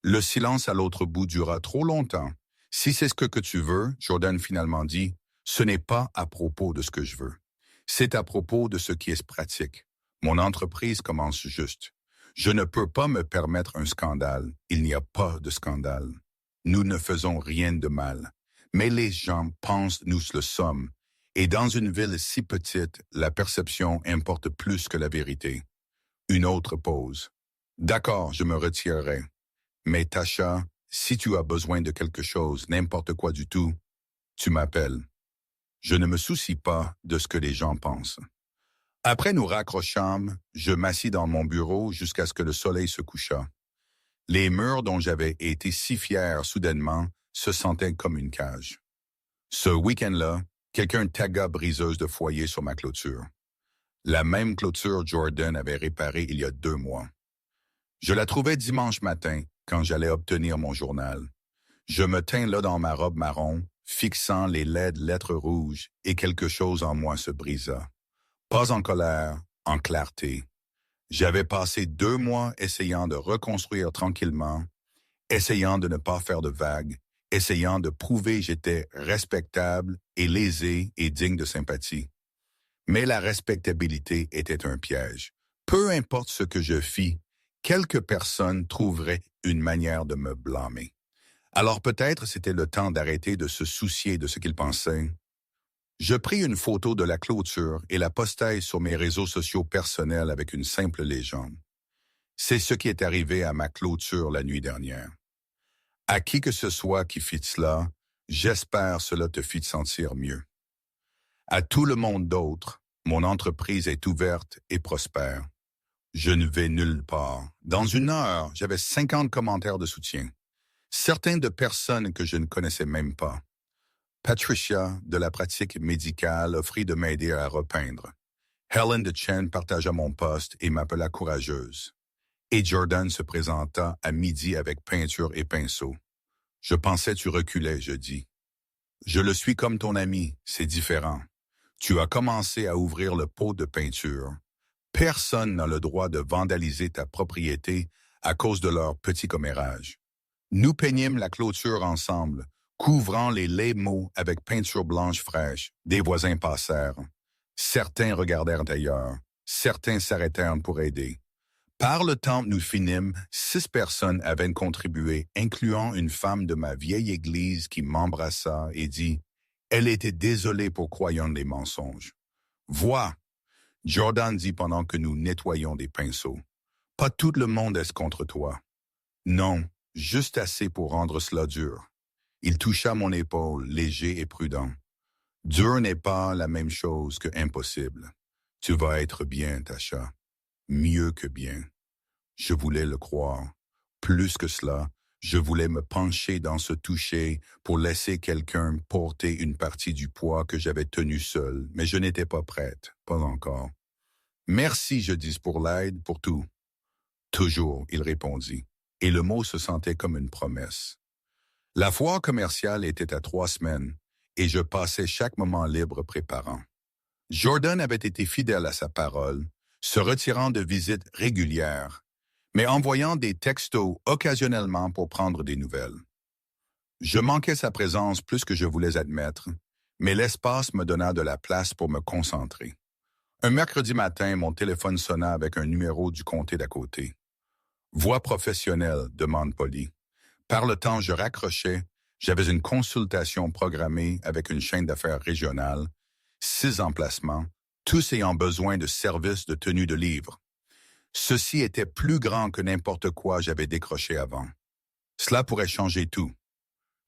Le silence à l'autre bout dura trop longtemps. Si c'est ce que tu veux, Jordan finalement dit, ce n'est pas à propos de ce que je veux. C'est à propos de ce qui est pratique. Mon entreprise commence juste. Je ne peux pas me permettre un scandale. Il n'y a pas de scandale. Nous ne faisons rien de mal. Mais les gens pensent nous le sommes. Et dans une ville si petite, la perception importe plus que la vérité. Une autre pause. D'accord, je me retirerai. Mais Tasha, si tu as besoin de quelque chose, n'importe quoi du tout, tu m'appelles. Je ne me soucie pas de ce que les gens pensent. Après nous raccrochâmes, je m'assis dans mon bureau jusqu'à ce que le soleil se couchât. Les murs dont j'avais été si fier soudainement se sentaient comme une cage. Ce week-end-là, quelqu'un tagga briseuse de foyer sur ma clôture. La même clôture Jordan avait réparée il y a 2 mois. Je la trouvais dimanche matin quand j'allais obtenir mon journal. Je me tins là dans ma robe marron, fixant les laides lettres rouges et quelque chose en moi se brisa. Pas en colère, en clarté. J'avais passé 2 mois essayant de reconstruire tranquillement, essayant de ne pas faire de vagues, essayant de prouver j'étais respectable et lésé et digne de sympathie. Mais la respectabilité était un piège. Peu importe ce que je fis, quelques personnes trouveraient une manière de me blâmer. Alors peut-être c'était le temps d'arrêter de se soucier de ce qu'ils pensaient. Je pris une photo de la clôture et la postai sur mes réseaux sociaux personnels avec une simple légende. C'est ce qui est arrivé à ma clôture la nuit dernière. À qui que ce soit qui fit cela, j'espère cela te fit sentir mieux. À tout le monde d'autre, mon entreprise est ouverte et prospère. Je ne vais nulle part. Dans 1 heure, j'avais 50 commentaires de soutien. Certains de personnes que je ne connaissais même pas. Patricia, de la pratique médicale, offrit de m'aider à repeindre. Helen de Chen partagea mon poste et m'appela courageuse. Et Jordan se présenta à midi avec peinture et pinceau. Je pensais tu reculais, je dis. Je le suis comme ton ami, c'est différent. Tu as commencé à ouvrir le pot de peinture. Personne n'a le droit de vandaliser ta propriété à cause de leur petit commérage. Nous peignîmes la clôture ensemble, couvrant les laids mots avec peinture blanche fraîche. Des voisins passèrent. Certains regardèrent ailleurs. Certains s'arrêtèrent pour aider. Par le temps que nous finîmes, 6 personnes avaient contribué, incluant une femme de ma vieille église qui m'embrassa et dit « Elle était désolée pour croyant les mensonges. » Vois, Jordan dit pendant que nous nettoyons des pinceaux. Pas tout le monde est contre toi. Non, juste assez pour rendre cela dur. Il toucha mon épaule, léger et prudent. Dur n'est pas la même chose que impossible. Tu vas être bien, Tasha. Mieux que bien. Je voulais le croire. Plus que cela, je voulais me pencher dans ce toucher pour laisser quelqu'un porter une partie du poids que j'avais tenu seul, mais je n'étais pas prête, pas encore. Merci, je dis, pour l'aide, pour tout. Toujours, il répondit, et le mot se sentait comme une promesse. La foire commerciale était à 3 semaines, et je passais chaque moment libre préparant. Jordan avait été fidèle à sa parole, se retirant de visites régulières, mais envoyant des textos occasionnellement pour prendre des nouvelles. Je manquais sa présence plus que je voulais admettre, mais l'espace me donna de la place pour me concentrer. Un mercredi matin, mon téléphone sonna avec un numéro du comté d'à côté. Voix professionnelle, demande Polly. Par le temps, je raccrochais. J'avais une consultation programmée avec une chaîne d'affaires régionale, 6 emplacements, tous ayant besoin de services de tenue de livre. Ceci était plus grand que n'importe quoi j'avais décroché avant. Cela pourrait changer tout.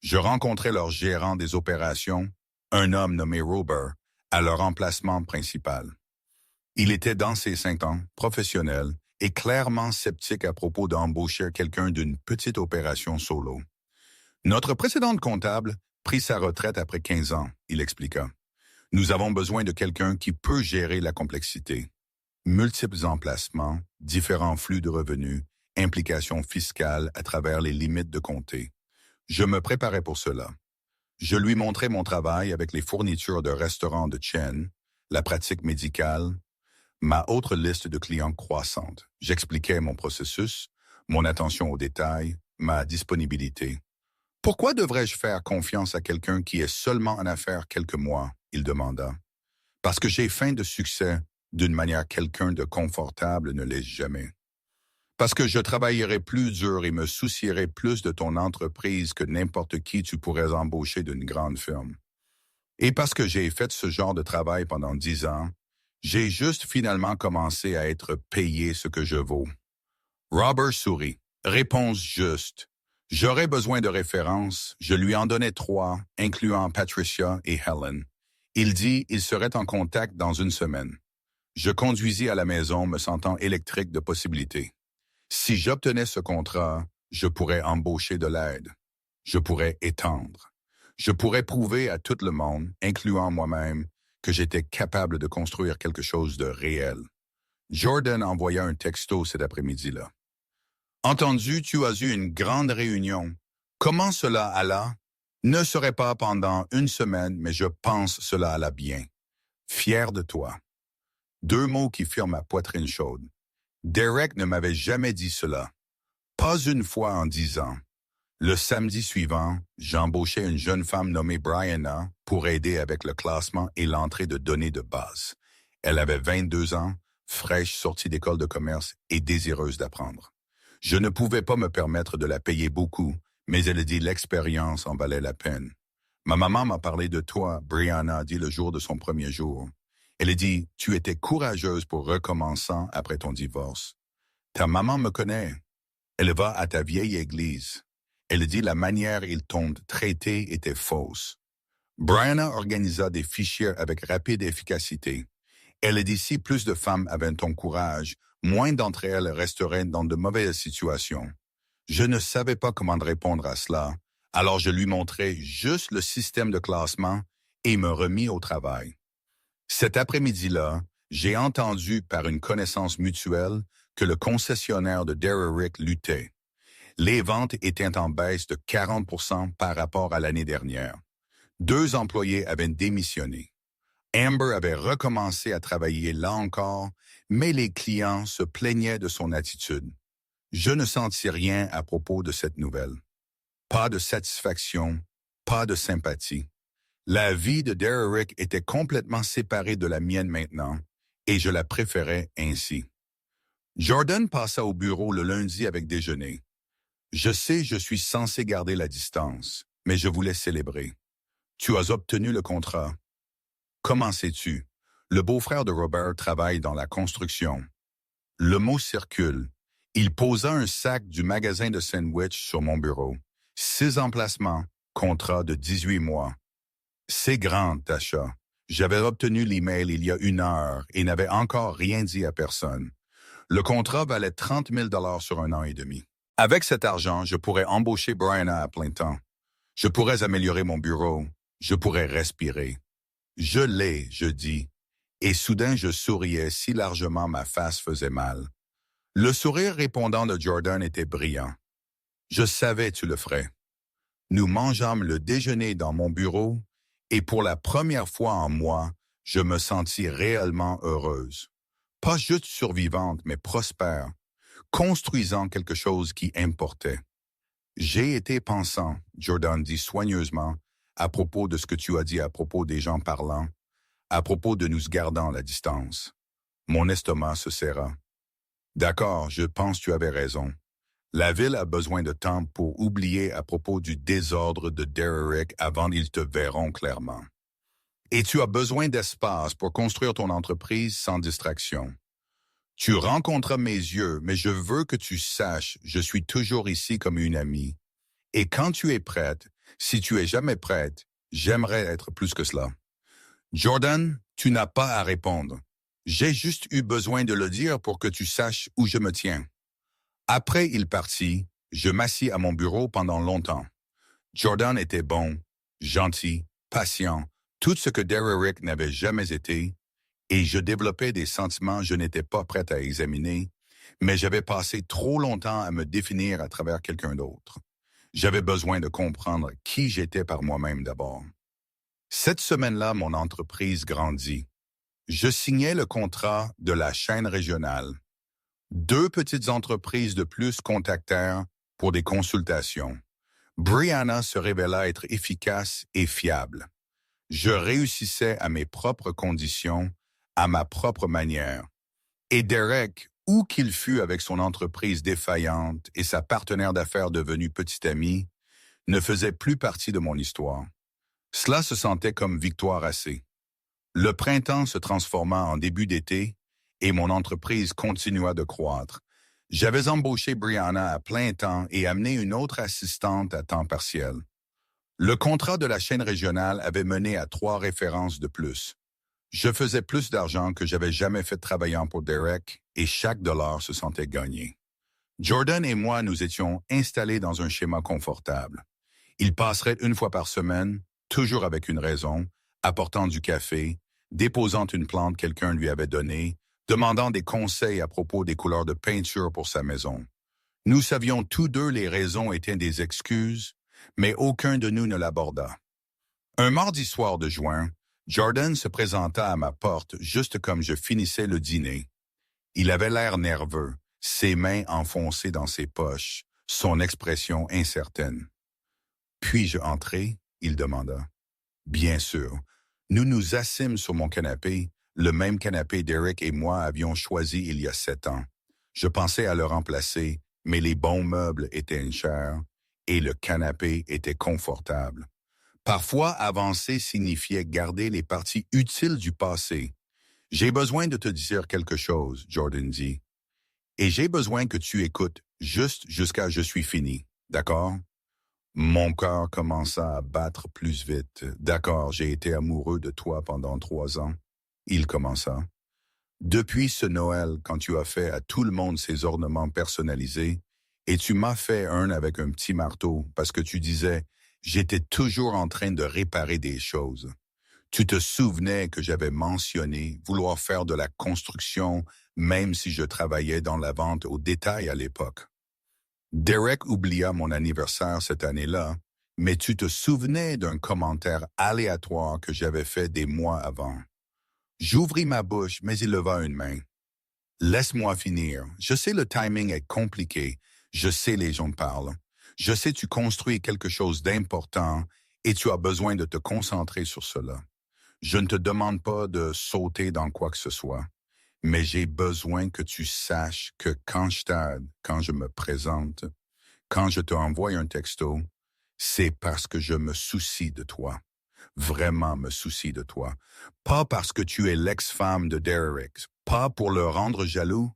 Je rencontrais leur gérant des opérations, un homme nommé Robert, à leur emplacement principal. Il était dans ses 5 ans, professionnel, et clairement sceptique à propos d'embaucher quelqu'un d'une petite opération solo. Notre précédente comptable prit sa retraite après 15 ans, il expliqua. Nous avons besoin de quelqu'un qui peut gérer la complexité. Multiples emplacements, différents flux de revenus, implications fiscales à travers les limites de comté. Je me préparais pour cela. Je lui montrais mon travail avec les fournitures de restaurants de chaîne, la pratique médicale, ma autre liste de clients croissante. J'expliquais mon processus, mon attention aux détails, ma disponibilité. Pourquoi devrais-je faire confiance à quelqu'un qui est seulement en affaires quelques mois? Il demanda. Parce que j'ai faim de succès, d'une manière quelqu'un de confortable ne l'est jamais. Parce que je travaillerai plus dur et me soucierai plus de ton entreprise que n'importe qui tu pourrais embaucher d'une grande firme. Et parce que j'ai fait ce genre de travail pendant 10 ans, j'ai juste finalement commencé à être payé ce que je vaux. Robert sourit. Réponse juste. J'aurais besoin de références. Je lui en donnais 3, incluant Patricia et Helen. Il dit il serait en contact dans 1 semaine. Je conduisis à la maison, me sentant électrique de possibilités. Si j'obtenais ce contrat, je pourrais embaucher de l'aide. Je pourrais étendre. Je pourrais prouver à tout le monde, incluant moi-même, que j'étais capable de construire quelque chose de réel. Jordan envoya un texto cet après-midi-là. Entendu, tu as eu une grande réunion. Comment cela alla? Ne serait pas pendant 1 semaine, mais je pense cela alla bien. Fier de toi. 2 mots qui firent ma poitrine chaude. Derek ne m'avait jamais dit cela. Pas une fois en 10 ans. Le samedi suivant, j'embauchais une jeune femme nommée Brianna pour aider avec le classement et l'entrée de données de base. Elle avait 22 ans, fraîche sortie d'école de commerce et désireuse d'apprendre. Je ne pouvais pas me permettre de la payer beaucoup, mais elle dit l'expérience en valait la peine. Ma maman m'a parlé de toi, Brianna dit le jour de son premier jour. Elle dit, tu étais courageuse pour recommençant après ton divorce. Ta maman me connaît. Elle va à ta vieille église. Elle dit la manière ils t'ont traité était fausse. Brianna organisa des fichiers avec rapide efficacité. Elle dit si plus de femmes avaient ton courage, moins d'entre elles resteraient dans de mauvaises situations. Je ne savais pas comment répondre à cela, alors je lui montrai juste le système de classement et me remis au travail. Cet après-midi-là, j'ai entendu par une connaissance mutuelle que le concessionnaire de Derrick luttait. Les ventes étaient en baisse de 40% par rapport à l'année dernière. 2 employés avaient démissionné. Amber avait recommencé à travailler là encore, mais les clients se plaignaient de son attitude. Je ne sentis rien à propos de cette nouvelle. Pas de satisfaction, pas de sympathie. La vie de Derrick était complètement séparée de la mienne maintenant, et je la préférais ainsi. Jordan passa au bureau le lundi avec déjeuner. Je sais, je suis censé garder la distance, mais je voulais célébrer. Tu as obtenu le contrat. Comment sais-tu? Le beau-frère de Robert travaille dans la construction. Le mot circule. Il posa un sac du magasin de sandwich sur mon bureau. 6 emplacements, contrat de 18 mois. C'est grand, Tasha. J'avais obtenu l'email il y a 1 heure et n'avais encore rien dit à personne. Le contrat valait 30 000 sur 1 an et demi. Avec cet argent, je pourrais embaucher Brianna à plein temps. Je pourrais améliorer mon bureau. Je pourrais respirer. Je l'ai, je dis. Et soudain, je souriais si largement ma face faisait mal. Le sourire répondant de Jordan était brillant. Je savais tu le ferais. Nous mangeâmes le déjeuner dans mon bureau et pour la première fois en moi, je me sentis réellement heureuse. Pas juste survivante, mais prospère, construisant quelque chose qui importait. J'ai été pensant, Jordan dit soigneusement, à propos de ce que tu as dit à propos des gens parlants, à propos de nous gardant la distance. Mon estomac se serra. D'accord, je pense que tu avais raison. La ville a besoin de temps pour oublier à propos du désordre de Derrick avant qu'ils te verront clairement. Et tu as besoin d'espace pour construire ton entreprise sans distraction. Tu rencontras mes yeux, mais je veux que tu saches, je suis toujours ici comme une amie. Et quand tu es prête, si tu es jamais prête, j'aimerais être plus que cela. Jordan, tu n'as pas à répondre. J'ai juste eu besoin de le dire pour que tu saches où je me tiens. Après il partit, je m'assis à mon bureau pendant longtemps. Jordan était bon, gentil, patient, tout ce que Derrick n'avait jamais été, et je développais des sentiments que je n'étais pas prête à examiner, mais j'avais passé trop longtemps à me définir à travers quelqu'un d'autre. J'avais besoin de comprendre qui j'étais par moi-même d'abord. Cette semaine-là, mon entreprise grandit. Je signais le contrat de la chaîne régionale. 2 petites entreprises de plus contactèrent pour des consultations. Brianna se révéla être efficace et fiable. Je réussissais à mes propres conditions, à ma propre manière. Et Derrick, où qu'il fût avec son entreprise défaillante et sa partenaire d'affaires devenue petite amie, ne faisait plus partie de mon histoire. Cela se sentait comme victoire assez. Le printemps se transforma en début d'été et mon entreprise continua de croître. J'avais embauché Brianna à plein temps et amené une autre assistante à temps partiel. Le contrat de la chaîne régionale avait mené à 3 références de plus. Je faisais plus d'argent que j'avais jamais fait travaillant pour Derrick et chaque dollar se sentait gagné. Jordan et moi nous étions installés dans un schéma confortable. Il passerait 1 fois par semaine, toujours avec une raison, apportant du café, déposant une plante que quelqu'un lui avait donnée, demandant des conseils à propos des couleurs de peinture pour sa maison. Nous savions tous deux les raisons étaient des excuses, mais aucun de nous ne l'aborda. Un mardi soir de juin, Jordan se présenta à ma porte juste comme je finissais le dîner. Il avait l'air nerveux, ses mains enfoncées dans ses poches, son expression incertaine. « Puis-je entrer ?» il demanda. « Bien sûr. » Nous nous assîmes sur mon canapé, le même canapé Derrick et moi avions choisi il y a 7 ans. Je pensais à le remplacer, mais les bons meubles étaient chers et le canapé était confortable. Parfois, avancer signifiait garder les parties utiles du passé. « J'ai besoin de te dire quelque chose, » Jordan dit. « Et j'ai besoin que tu écoutes juste jusqu'à je suis fini, d'accord? » Mon cœur commença à battre plus vite. « D'accord, j'ai été amoureux de toi pendant 3 ans. » Il commença. « Depuis ce Noël, quand tu as fait à tout le monde ses ornements personnalisés, et tu m'as fait un avec un petit marteau parce que tu disais « J'étais toujours en train de réparer des choses. » Tu te souvenais que j'avais mentionné vouloir faire de la construction même si je travaillais dans la vente au détail à l'époque. Derrick oublia mon anniversaire cette année-là, mais tu te souvenais d'un commentaire aléatoire que j'avais fait des mois avant. J'ouvris ma bouche, mais il leva une main. « Laisse-moi finir. Je sais le timing est compliqué. Je sais les gens parlent. Je sais tu construis quelque chose d'important et tu as besoin de te concentrer sur cela. Je ne te demande pas de sauter dans quoi que ce soit, mais j'ai besoin que tu saches que quand je t'aide, quand je me présente, quand je te envoie un texto, c'est parce que je me soucie de toi. Vraiment me soucie de toi. Pas parce que tu es l'ex-femme de Derrick, pas pour le rendre jaloux,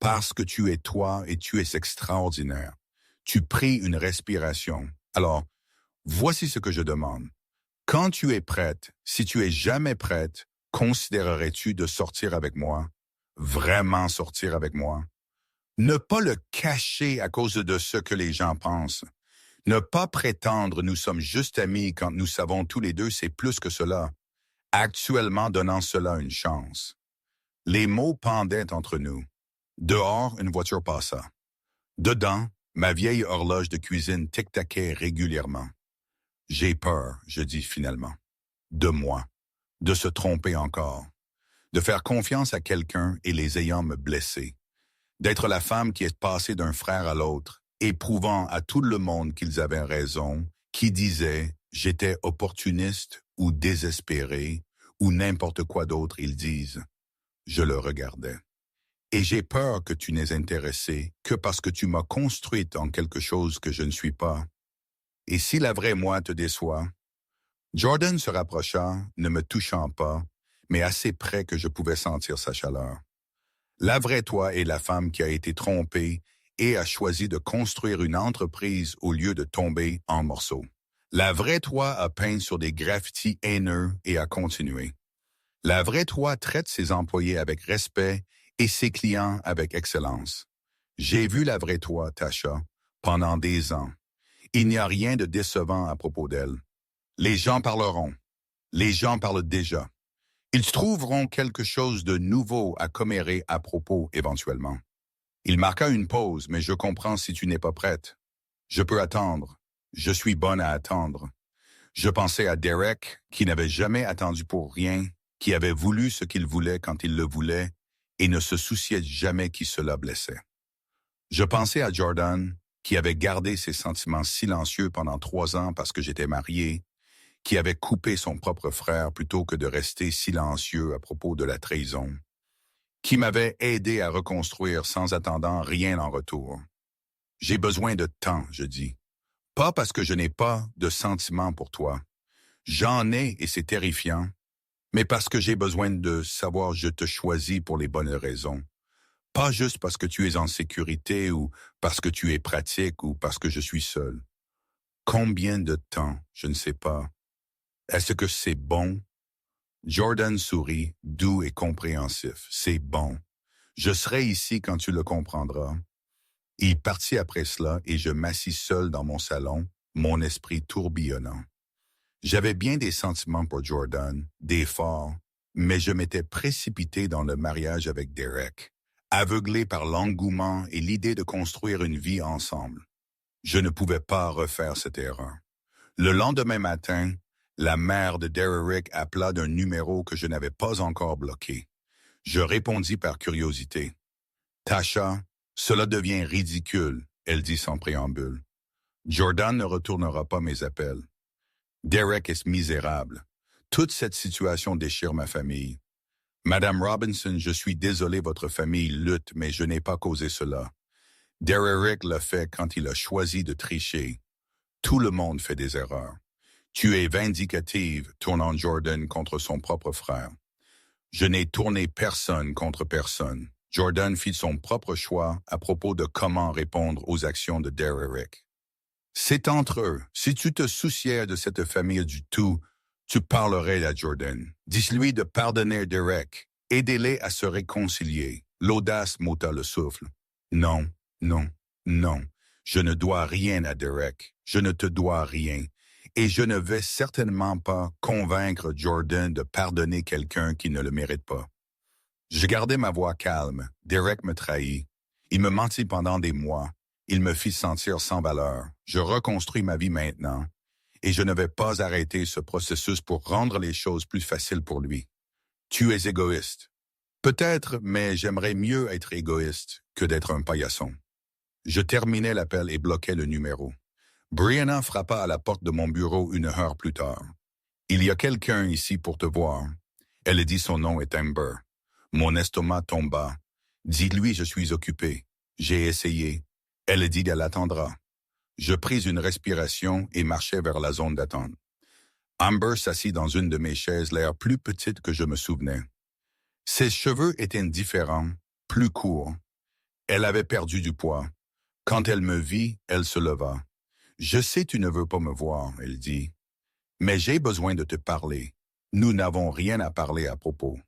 Parce que tu es toi et tu es extraordinaire. Tu pris une respiration. Alors, voici ce que je demande. Quand tu es prête, si tu es jamais prête, considérerais-tu de sortir avec moi? Vraiment sortir avec moi? Ne pas le cacher à cause de ce que les gens pensent. Ne pas prétendre nous sommes juste amis quand nous savons tous les deux c'est plus que cela. Actuellement donnant cela une chance. Les mots pendaient entre nous. Dehors, une voiture passa. Dedans, ma vieille horloge de cuisine tic-taquait régulièrement. J'ai peur, je dis finalement. De moi. De se tromper encore. De faire confiance à quelqu'un et les ayant me blessé. D'être la femme qui est passée d'un frère à l'autre, éprouvant à tout le monde qu'ils avaient raison, qui disait « j'étais opportuniste ou désespéré » ou n'importe quoi d'autre ils disent. Je le regardais. Et j'ai peur que tu n'aies intéressé que parce que tu m'as construite en quelque chose que je ne suis pas. Et si la vraie moi te déçoit? Jordan se rapprocha, ne me touchant pas, mais assez près que je pouvais sentir sa chaleur. La vraie toi est la femme qui a été trompée et a choisi de construire une entreprise au lieu de tomber en morceaux. La vraie toi a peint sur des graffitis haineux et a continué. La vraie toi traite ses employés avec respect et ses clients avec excellence. J'ai vu la vraie toi, Tasha, pendant des ans. Il n'y a rien de décevant à propos d'elle. Les gens parleront. Les gens parlent déjà. Ils trouveront quelque chose de nouveau à commérer à propos éventuellement. Il marqua une pause, mais je comprends si tu n'es pas prête. Je peux attendre. Je suis bonne à attendre. Je pensais à Derek, qui n'avait jamais attendu pour rien, qui avait voulu ce qu'il voulait quand il le voulait et ne se souciait jamais qui cela blessait. Je pensais à Jordan, qui avait gardé ses sentiments silencieux pendant 3 ans parce que j'étais marié, qui avait coupé son propre frère plutôt que de rester silencieux à propos de la trahison, qui m'avait aidé à reconstruire sans attendant rien en retour. J'ai besoin de temps, je dis. Pas parce que je n'ai pas de sentiments pour toi. J'en ai et c'est terrifiant, mais parce que j'ai besoin de savoir je te choisis pour les bonnes raisons. Pas juste parce que tu es en sécurité ou parce que tu es pratique ou parce que je suis seul. Combien de temps, je ne sais pas. Est-ce que c'est bon? Jordan sourit, doux et compréhensif. C'est bon. Je serai ici quand tu le comprendras. Il partit après cela et je m'assis seul dans mon salon, mon esprit tourbillonnant. J'avais bien des sentiments pour Jordan, des forts, mais je m'étais précipité dans le mariage avec Derek, aveuglé par l'engouement et l'idée de construire une vie ensemble. Je ne pouvais pas refaire cette erreur. Le lendemain matin, la mère de Derek appela d'un numéro que je n'avais pas encore bloqué. Je répondis par curiosité. « Tasha, cela devient ridicule, » elle dit sans préambule. « Jordan ne retournera pas mes appels. Derek est misérable. Toute cette situation déchire ma famille. Madame Robinson, je suis désolé votre famille lutte, mais je n'ai pas causé cela. Derek l'a fait quand il a choisi de tricher. Tout le monde fait des erreurs. Tu es vindicative, tournant Jordan contre son propre frère. Je n'ai tourné personne contre personne. Jordan fit son propre choix à propos de comment répondre aux actions de Derek. C'est entre eux. Si tu te souciais de cette famille du tout, tu parlerais à Jordan. Dis-lui de pardonner Derek. Aidez-les à se réconcilier. L'audace m'ôta le souffle. Non, non, non. Je ne dois rien à Derek. Je ne te dois rien. Et je ne vais certainement pas convaincre Jordan de pardonner quelqu'un qui ne le mérite pas. Je gardais ma voix calme. Derek me trahit. Il me mentit pendant des mois. Il me fit sentir sans valeur. Je reconstruis ma vie maintenant. Et je ne vais pas arrêter ce processus pour rendre les choses plus faciles pour lui. Tu es égoïste. Peut-être, mais j'aimerais mieux être égoïste que d'être un paillasson. Je terminai l'appel et bloquai le numéro. Brianna frappa à la porte de mon bureau 1 heure plus tard. « Il y a quelqu'un ici pour te voir. » Elle dit son nom est Amber. Mon estomac tomba. « Dis-lui je suis occupé. » J'ai essayé. Elle dit qu'elle attendra. Je pris une respiration et marchai vers la zone d'attente. Amber s'assit dans une de mes chaises, l'air plus petite que je me souvenais. Ses cheveux étaient différents, plus courts. Elle avait perdu du poids. Quand elle me vit, elle se leva. Je sais tu ne veux pas me voir, elle dit. Mais j'ai besoin de te parler. Nous n'avons rien à parler à propos.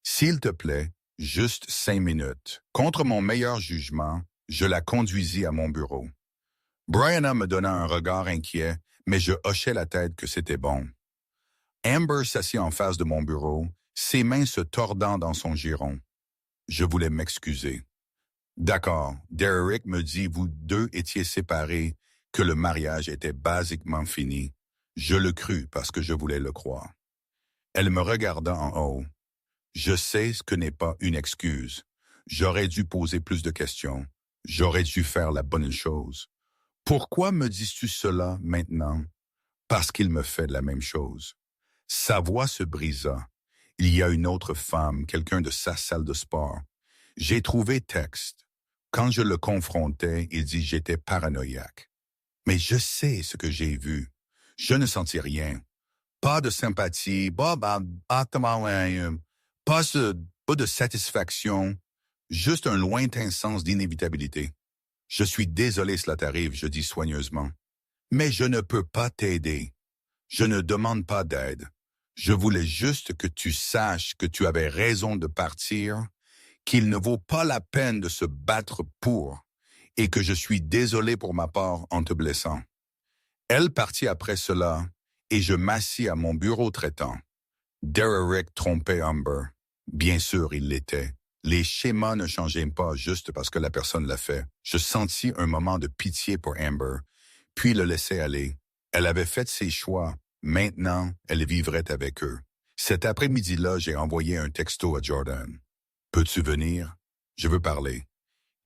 S'il te plaît, juste 5 minutes. Contre mon meilleur jugement, je la conduisis à mon bureau. Brianna me donna un regard inquiet, mais je hochai la tête que c'était bon. Amber s'assit en face de mon bureau, ses mains se tordant dans son giron. Je voulais m'excuser. D'accord, Derek me dit vous deux étiez séparés, que le mariage était basiquement fini. Je le crus parce que je voulais le croire. Elle me regarda en haut. Je sais ce que n'est pas une excuse. J'aurais dû poser plus de questions. J'aurais dû faire la bonne chose. Pourquoi me dis-tu cela maintenant? Parce qu'il me fait la même chose. Sa voix se brisa. Il y a une autre femme, quelqu'un de sa salle de sport. J'ai trouvé texte. Quand je le confrontais, il dit j'étais paranoïaque. Mais je sais ce que j'ai vu. Je ne sentis rien. Pas de sympathie, pas de satisfaction, juste un lointain sens d'inévitabilité. Je suis désolé cela t'arrive, je dis soigneusement. Mais je ne peux pas t'aider. Je ne demande pas d'aide. Je voulais juste que tu saches que tu avais raison de partir, qu'il ne vaut pas la peine de se battre pour, et que je suis désolé pour ma part en te blessant. Elle partit après cela, et je m'assis à mon bureau traitant. Derek trompait Amber. Bien sûr, il l'était. Les schémas ne changeaient pas juste parce que la personne l'a fait. Je sentis un moment de pitié pour Amber, puis le laissai aller. Elle avait fait ses choix. Maintenant, elle vivrait avec eux. Cet après-midi-là, j'ai envoyé un texto à Jordan. « Peux-tu venir? Je veux parler. »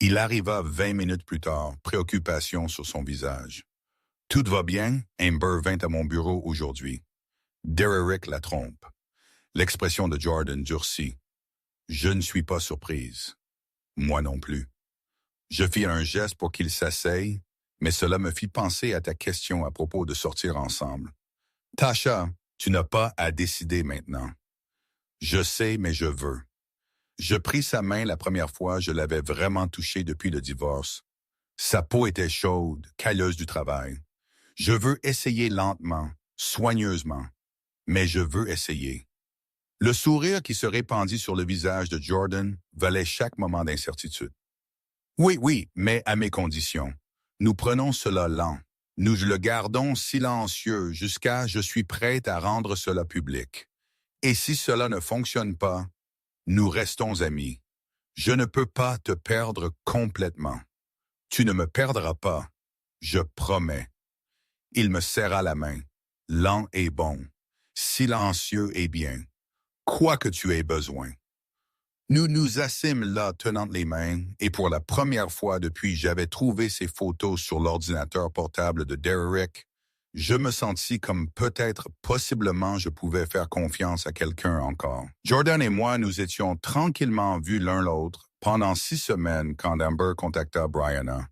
Il arriva 20 minutes plus tard, préoccupation sur son visage. « Tout va bien? Amber vint à mon bureau aujourd'hui. » Derek la trompe. L'expression de Jordan durcit. « Je ne suis pas surprise. » Moi non plus. Je fis un geste pour qu'il s'asseye, mais cela me fit penser à ta question à propos de sortir ensemble. « Tasha, tu n'as pas à décider maintenant. » Je sais, mais je veux. Je pris sa main la première fois, je l'avais vraiment touchée depuis le divorce. Sa peau était chaude, calleuse du travail. Je veux essayer lentement, soigneusement, mais je veux essayer. Le sourire qui se répandit sur le visage de Jordan valait chaque moment d'incertitude. Oui, mais à mes conditions. Nous prenons cela lent. Nous le gardons silencieux jusqu'à je suis prête à rendre cela public. Et si cela ne fonctionne pas, nous restons amis. Je ne peux pas te perdre complètement. Tu ne me perdras pas, je promets. Il me serra la main, lent et bon, silencieux et bien, quoi que tu aies besoin. Nous nous assîmes là tenant les mains, et pour la première fois depuis j'avais trouvé ces photos sur l'ordinateur portable de Derek, je me sentis comme peut-être, possiblement, je pouvais faire confiance à quelqu'un encore. Jordan et moi, nous étions tranquillement vus l'un l'autre pendant 6 semaines quand Amber contacta Brianna.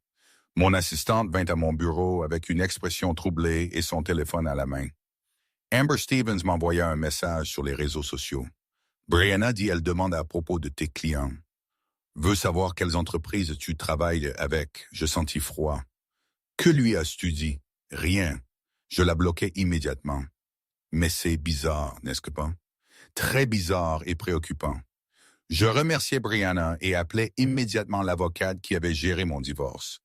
Mon assistante vint à mon bureau avec une expression troublée et son téléphone à la main. Amber Stevens m'envoya un message sur les réseaux sociaux. Brianna dit elle demande à propos de tes clients. Veut savoir quelles entreprises tu travailles avec. Je sentis froid. Que lui as-tu dit? Rien. Je la bloquai immédiatement. Mais c'est bizarre, n'est-ce pas? Très bizarre et préoccupant. Je remerciai Brianna et appelai immédiatement l'avocate qui avait géré mon divorce.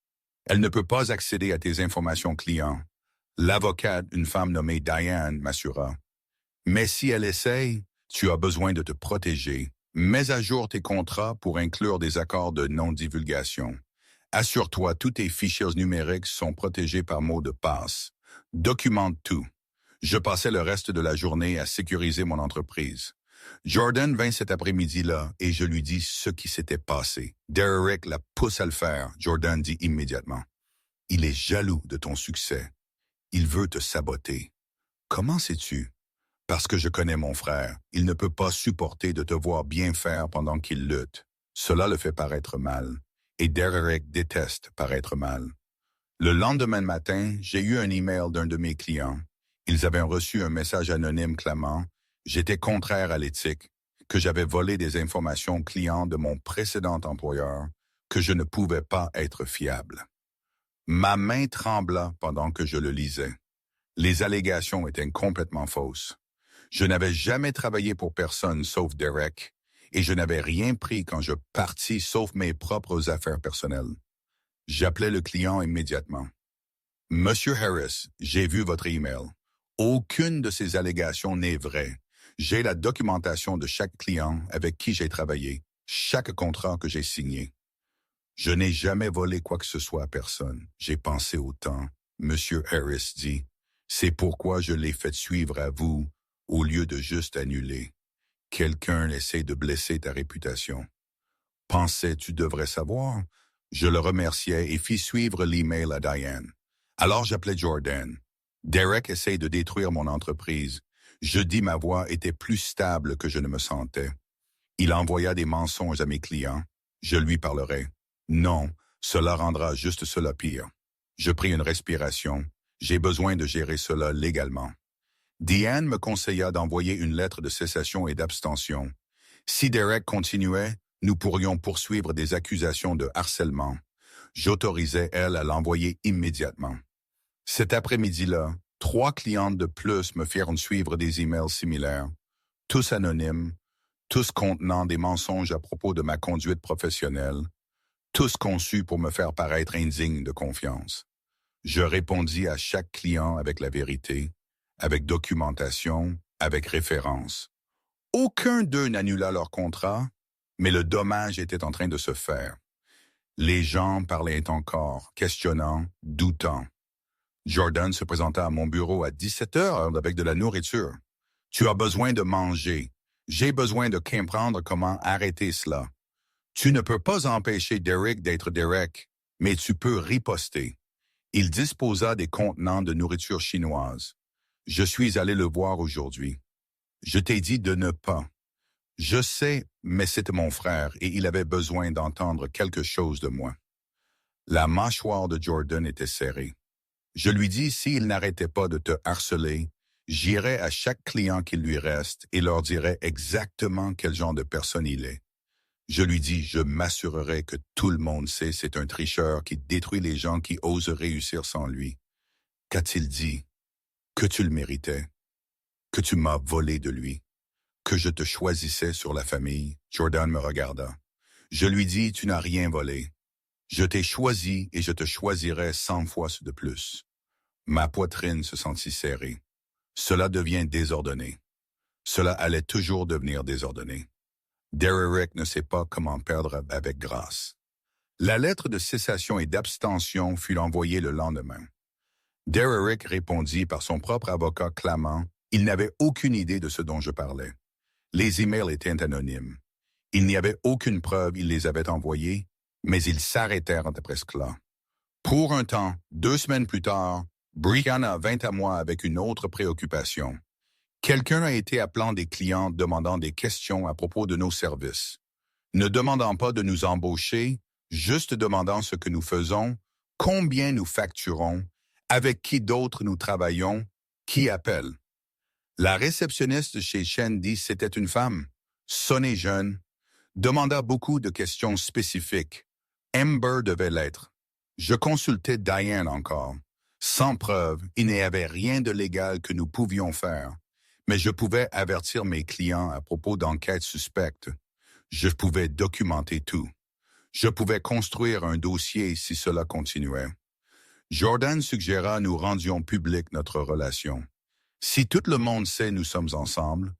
Elle ne peut pas accéder à tes informations clients. L'avocate, une femme nommée Diane, m'assura. Mais si elle essaye, tu as besoin de te protéger. Mets à jour tes contrats pour inclure des accords de non-divulgation. Assure-toi tous tes fichiers numériques sont protégés par mot de passe. Documente tout. Je passais le reste de la journée à sécuriser mon entreprise. Jordan vint cet après-midi-là et je lui dis ce qui s'était passé. Derek la pousse à le faire, Jordan dit immédiatement. Il est jaloux de ton succès. Il veut te saboter. Comment sais-tu? Parce que je connais mon frère. Il ne peut pas supporter de te voir bien faire pendant qu'il lutte. Cela le fait paraître mal. Et Derek déteste paraître mal. Le lendemain matin, j'ai eu un email d'un de mes clients. Ils avaient reçu un message anonyme clamant « J'étais contraire à l'éthique, que j'avais volé des informations clients de mon précédent employeur que je ne pouvais pas être fiable. Ma main trembla pendant que je le lisais. Les allégations étaient complètement fausses. Je n'avais jamais travaillé pour personne sauf Derek, et je n'avais rien pris quand je partis sauf mes propres affaires personnelles. J'appelai le client immédiatement. Monsieur Harris, j'ai vu votre email. Aucune de ces allégations n'est vraie. J'ai la documentation de chaque client avec qui j'ai travaillé, chaque contrat que j'ai signé. Je n'ai jamais volé quoi que ce soit à personne. J'ai pensé au temps. Monsieur Harris dit, c'est pourquoi je l'ai fait suivre à vous au lieu de juste annuler. Quelqu'un essaie de blesser ta réputation. Pensais tu devrais savoir? Je le remerciai et fis suivre l'email à Diane. Alors j'appelai Jordan. Derek essaie de détruire mon entreprise. Je dis ma voix était plus stable que je ne me sentais. Il envoya des mensonges à mes clients. Je lui parlerai. Non, cela rendra juste cela pire. Je pris une respiration. J'ai besoin de gérer cela légalement. Diane me conseilla d'envoyer une lettre de cessation et d'abstention. Si Derek continuait, nous pourrions poursuivre des accusations de harcèlement. J'autorisais elle à l'envoyer immédiatement. Cet après-midi-là, 3 clientes de plus me firent suivre des emails similaires, tous anonymes, tous contenant des mensonges à propos de ma conduite professionnelle, tous conçus pour me faire paraître indigne de confiance. Je répondis à chaque client avec la vérité, avec documentation, avec référence. Aucun d'eux n'annula leur contrat, mais le dommage était en train de se faire. Les gens parlaient encore, questionnant, doutant. Jordan se présenta à mon bureau à 17 heures avec de la nourriture. « Tu as besoin de manger. J'ai besoin de comprendre comment arrêter cela. Tu ne peux pas empêcher Derek d'être Derek, mais tu peux riposter. » Il disposa des contenants de nourriture chinoise. Je suis allé le voir aujourd'hui. Je t'ai dit de ne pas. Je sais, mais c'était mon frère et il avait besoin d'entendre quelque chose de moi. La mâchoire de Jordan était serrée. Je lui dis s'il n'arrêtait pas de te harceler, j'irai à chaque client qu'il lui reste et leur dirai exactement quel genre de personne il est. Je lui dis, je m'assurerai que tout le monde sait c'est un tricheur qui détruit les gens qui osent réussir sans lui. Qu'a-t-il dit? Que tu le méritais, que tu m'as volé de lui, que je te choisissais sur la famille. Jordan me regarda. Je lui dis, tu n'as rien volé. Je t'ai choisi et je te choisirai 100 fois de plus. Ma poitrine se sentit serrée. Cela devient désordonné. Cela allait toujours devenir désordonné. Derek ne sait pas comment perdre avec grâce. La lettre de cessation et d'abstention fut envoyée le lendemain. Derek répondit par son propre avocat clamant « Il n'avait aucune idée de ce dont je parlais. Les emails étaient anonymes. Il n'y avait aucune preuve, il les avait envoyés, mais ils s'arrêtèrent après cela. Pour un temps, 2 semaines plus tard, Brianna vint à moi avec une autre préoccupation. Quelqu'un a été appelant des clients demandant des questions à propos de nos services. Ne demandant pas de nous embaucher, juste demandant ce que nous faisons, combien nous facturons, avec qui d'autres nous travaillons, qui appelle. La réceptionniste chez Shen dit c'était une femme, sonnait jeune, demanda beaucoup de questions spécifiques. Amber devait l'être. Je consultais Diane encore. Sans preuve, il n'y avait rien de légal que nous pouvions faire, mais je pouvais avertir mes clients à propos d'enquêtes suspectes. Je pouvais documenter tout. Je pouvais construire un dossier si cela continuait. Jordan suggéra nous rendions public notre relation. Si tout le monde sait nous sommes ensemble,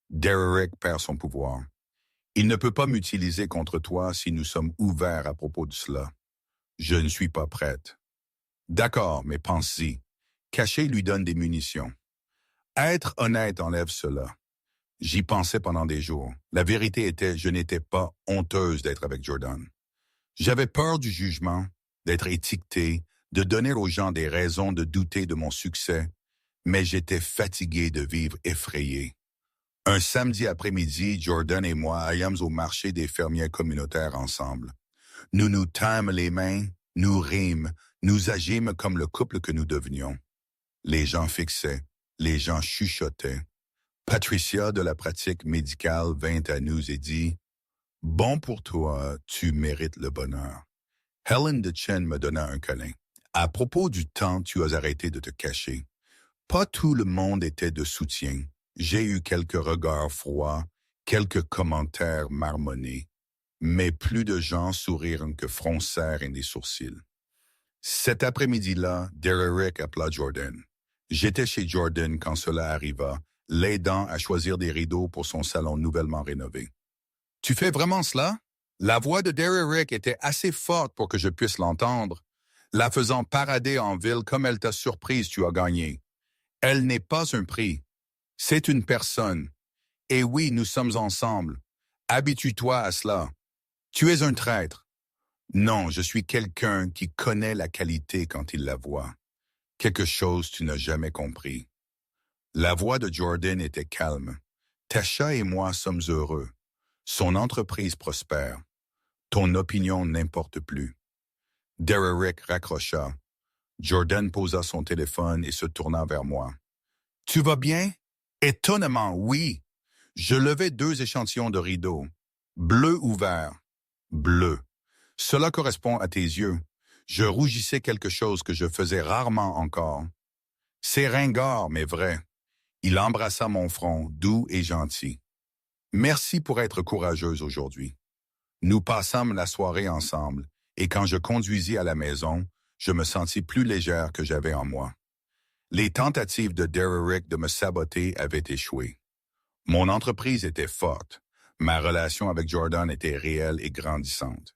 Derek perd son pouvoir. Il ne peut pas m'utiliser contre toi si nous sommes ouverts à propos de cela. Je ne suis pas prête. D'accord, mais pense-y. Cacher lui donne des munitions. Être honnête enlève cela. J'y pensais pendant des jours. La vérité était, je n'étais pas honteuse d'être avec Jordan. J'avais peur du jugement, d'être étiqueté, de donner aux gens des raisons de douter de mon succès, mais j'étais fatigué de vivre effrayé. Un samedi après-midi, Jordan et moi allâmes au marché des fermiers communautaires ensemble. Nous nous tîmes les mains, nous rîmes, nous agîmes comme le couple que nous devenions. Les gens fixaient, les gens chuchotaient. Patricia de la pratique médicale vint à nous et dit « Bon pour toi, tu mérites le bonheur. » Helen de Chen me donna un câlin. À propos du temps, tu as arrêté de te cacher. Pas tout le monde était de soutien. J'ai eu quelques regards froids, quelques commentaires marmonnés, mais plus de gens sourirent que froncèrent les sourcils. Cet après-midi-là, Derrick appela Jordan. J'étais chez Jordan quand cela arriva, l'aidant à choisir des rideaux pour son salon nouvellement rénové. « Tu fais vraiment cela? » La voix de Derrick était assez forte pour que je puisse l'entendre. La faisant parader en ville comme elle t'a surprise, tu as gagné. Elle n'est pas un prix. C'est une personne. Et oui, nous sommes ensemble. Habitue-toi à cela. Tu es un traître. Non, je suis quelqu'un qui connaît la qualité quand il la voit. Quelque chose tu n'as jamais compris. La voix de Jordan était calme. Tasha et moi sommes heureux. Son entreprise prospère. Ton opinion n'importe plus. Derrick raccrocha. Jordan posa son téléphone et se tourna vers moi. « Tu vas bien? » « Étonnamment, oui. » Je levai 2 échantillons de rideaux. Bleu ou vert? Bleu. Cela correspond à tes yeux. Je rougissais quelque chose que je faisais rarement encore. C'est ringard, mais vrai. Il embrassa mon front, doux et gentil. Merci pour être courageuse aujourd'hui. Nous passâmes la soirée ensemble, et quand je conduisis à la maison, je me sentis plus légère que j'avais en moi. Les tentatives de Derrick de me saboter avaient échoué. Mon entreprise était forte. Ma relation avec Jordan était réelle et grandissante.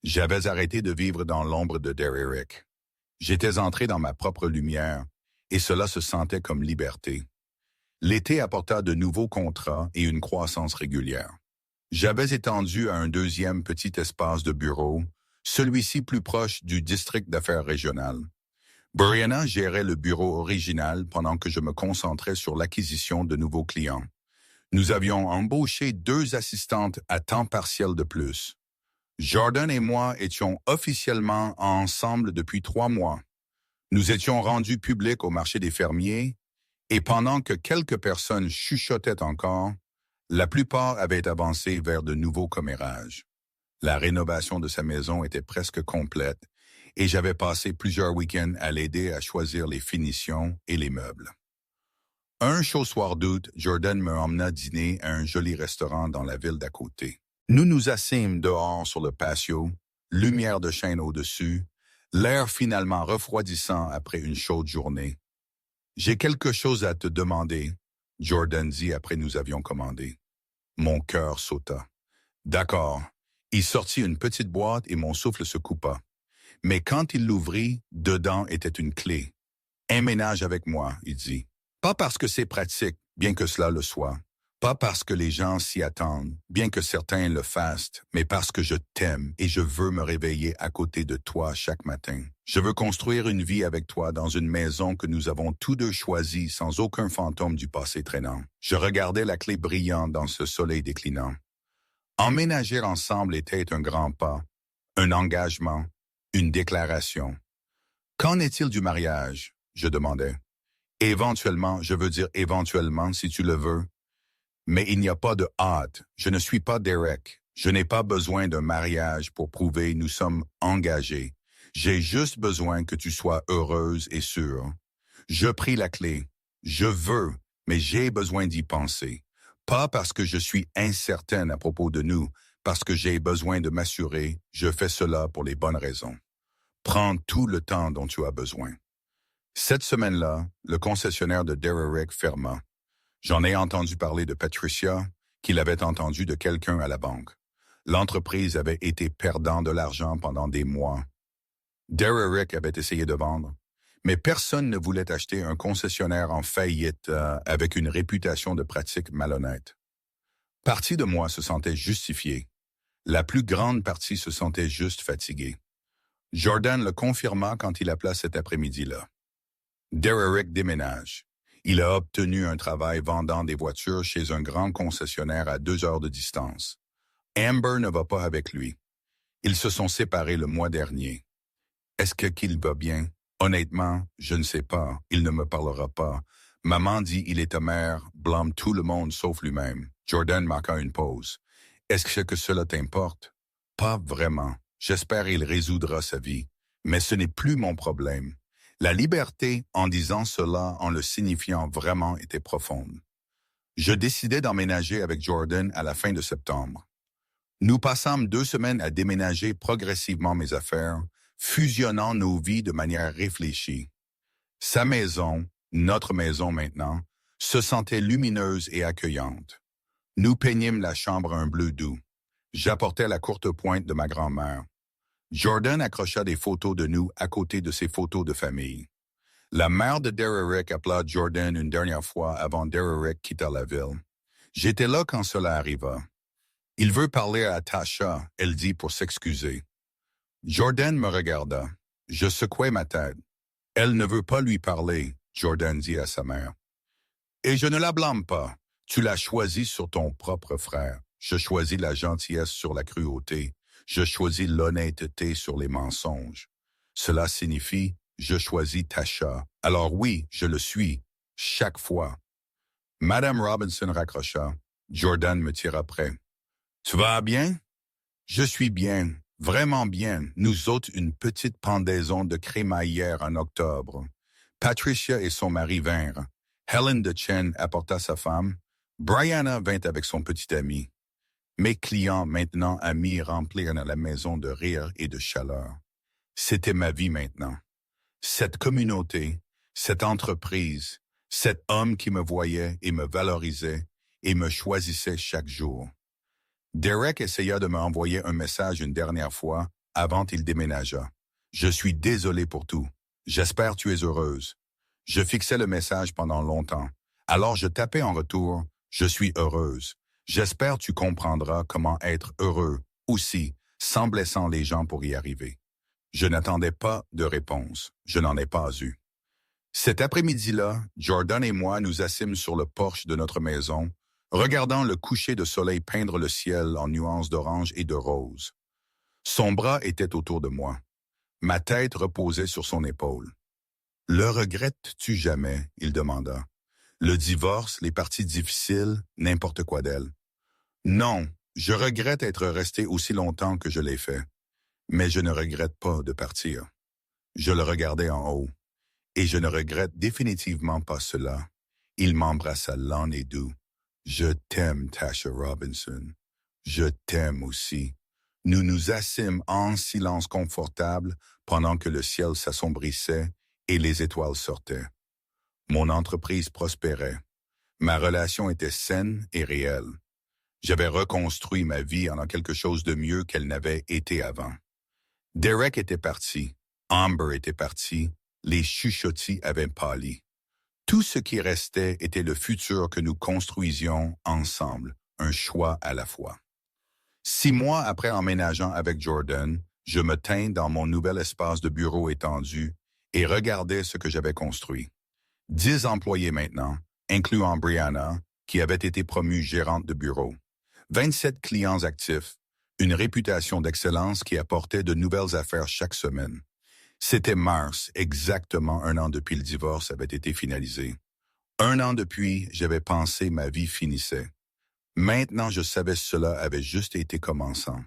J'avais arrêté de vivre dans l'ombre de Derrick. J'étais entré dans ma propre lumière, et cela se sentait comme liberté. L'été apporta de nouveaux contrats et une croissance régulière. J'avais étendu à un 2e petit espace de bureau, celui-ci plus proche du district d'affaires régional. Brianna gérait le bureau original pendant que je me concentrais sur l'acquisition de nouveaux clients. Nous avions embauché 2 assistantes à temps partiel de plus. Jordan et moi étions officiellement ensemble depuis 3 mois. Nous étions rendus publics au marché des fermiers, et pendant que quelques personnes chuchotaient encore, la plupart avaient avancé vers de nouveaux commérages. La rénovation de sa maison était presque complète, et j'avais passé plusieurs week-ends à l'aider à choisir les finitions et les meubles. Un chaud soir d'août, Jordan me emmena dîner à un joli restaurant dans la ville d'à côté. Nous nous assîmes dehors sur le patio, lumière de chêne au-dessus, l'air finalement refroidissant après une chaude journée. « J'ai quelque chose à te demander », Jordan dit après nous avions commandé. Mon cœur sauta. « D'accord. » Il sortit une petite boîte et mon souffle se coupa. Mais quand il l'ouvrit, dedans était une clé. « Emménage avec moi », il dit. Pas parce que c'est pratique, bien que cela le soit. Pas parce que les gens s'y attendent, bien que certains le fassent, mais parce que je t'aime et je veux me réveiller à côté de toi chaque matin. Je veux construire une vie avec toi dans une maison que nous avons tous deux choisie sans aucun fantôme du passé traînant. Je regardais la clé brillante dans ce soleil déclinant. Emménager ensemble était un grand pas, un engagement, une déclaration. Qu'en est-il du mariage? Je demandais. Éventuellement, je veux dire éventuellement si tu le veux. Mais il n'y a pas de hâte. Je ne suis pas Derrick. Je n'ai pas besoin d'un mariage pour prouver nous sommes engagés. J'ai juste besoin que tu sois heureuse et sûre. Je pris la clé. Je veux, mais j'ai besoin d'y penser. Pas parce que je suis incertaine à propos de nous, parce que j'ai besoin de m'assurer, je fais cela pour les bonnes raisons. Prends tout le temps dont tu as besoin. Cette semaine-là, le concessionnaire de Derrick ferma. J'en ai entendu parler de Patricia, qu'il avait entendu de quelqu'un à la banque. L'entreprise avait été perdant de l'argent pendant des mois. Derrick avait essayé de vendre, mais personne ne voulait acheter un concessionnaire en faillite avec une réputation de pratique malhonnête. Partie de moi se sentait justifiée. La plus grande partie se sentait juste fatiguée. Jordan le confirma quand il appela cet après-midi-là. Derrick déménage. Il a obtenu un travail vendant des voitures chez un grand concessionnaire à 2 heures de distance. Amber ne va pas avec lui. Ils se sont séparés le mois dernier. Est-ce qu'il va bien? Honnêtement, je ne sais pas. Il ne me parlera pas. Maman dit il est amer, blâme tout le monde sauf lui-même. Jordan marqua une pause. Est-ce que cela t'importe? Pas vraiment. J'espère qu'il résoudra sa vie. Mais ce n'est plus mon problème. La liberté, en disant cela, en le signifiant vraiment, était profonde. Je décidai d'emménager avec Jordan à la fin de septembre. Nous passâmes 2 semaines à déménager progressivement mes affaires, fusionnant nos vies de manière réfléchie. Sa maison, notre maison maintenant, se sentait lumineuse et accueillante. Nous peignîmes la chambre un bleu doux. J'apportais la courte pointe de ma grand-mère. Jordan accrocha des photos de nous à côté de ses photos de famille. La mère de Derrick appela Jordan une dernière fois avant Derrick quitta la ville. J'étais là quand cela arriva. Il veut parler à Tasha, elle dit pour s'excuser. Jordan me regarda. Je secouai ma tête. Elle ne veut pas lui parler, Jordan dit à sa mère. Et je ne la blâme pas. Tu l'as choisi sur ton propre frère. Je choisis la gentillesse sur la cruauté. Je choisis l'honnêteté sur les mensonges. Cela signifie, je choisis Tasha. Alors oui, je le suis, chaque fois. Madame Robinson raccrocha. Jordan me tira près. Tu vas bien? Je suis bien, vraiment bien. Nous autres, une petite pendaison de crémaillère en octobre. Patricia et son mari vinrent. Helen de Chen apporta sa femme. Brianna vint avec son petit ami. Mes clients, maintenant amis, remplirent la maison de rire et de chaleur. C'était ma vie maintenant. Cette communauté, cette entreprise, cet homme qui me voyait et me valorisait et me choisissait chaque jour. Derrick essaya de m'envoyer un message une dernière fois avant qu'il déménagea. Je suis désolé pour tout. J'espère que tu es heureuse. Je fixais le message pendant longtemps. Alors je tapais en retour. Je suis heureuse. J'espère que tu comprendras comment être heureux aussi, sans blessant les gens pour y arriver. Je n'attendais pas de réponse. Je n'en ai pas eu. Cet après-midi-là, Jordan et moi nous assîmes sur le porche de notre maison, regardant le coucher de soleil peindre le ciel en nuances d'orange et de rose. Son bras était autour de moi. Ma tête reposait sur son épaule. « Le regrettes-tu jamais? » il demanda. « Le divorce, les parties difficiles, n'importe quoi d'elle. » Non, je regrette être resté aussi longtemps que je l'ai fait. Mais je ne regrette pas de partir. Je le regardais en haut. Et je ne regrette définitivement pas cela. Il m'embrassa lent et doux. Je t'aime, Tasha Robinson. Je t'aime aussi. Nous nous assîmes en silence confortable pendant que le ciel s'assombrissait et les étoiles sortaient. Mon entreprise prospérait. Ma relation était saine et réelle. J'avais reconstruit ma vie en quelque chose de mieux qu'elle n'avait été avant. Derrick était parti. Amber était parti. Les chuchotis avaient pâli. Tout ce qui restait était le futur que nous construisions ensemble, un choix à la fois. 6 mois après emménageant avec Jordan, je me tins dans mon nouvel espace de bureau étendu et regardais ce que j'avais construit. 10 employés maintenant, incluant Brianna, qui avait été promue gérante de bureau. 27 clients actifs, une réputation d'excellence qui apportait de nouvelles affaires chaque semaine. C'était mars, exactement 1 an depuis le divorce avait été finalisé. 1 an depuis, j'avais pensé ma vie finissait. Maintenant, je savais cela avait juste été commençant.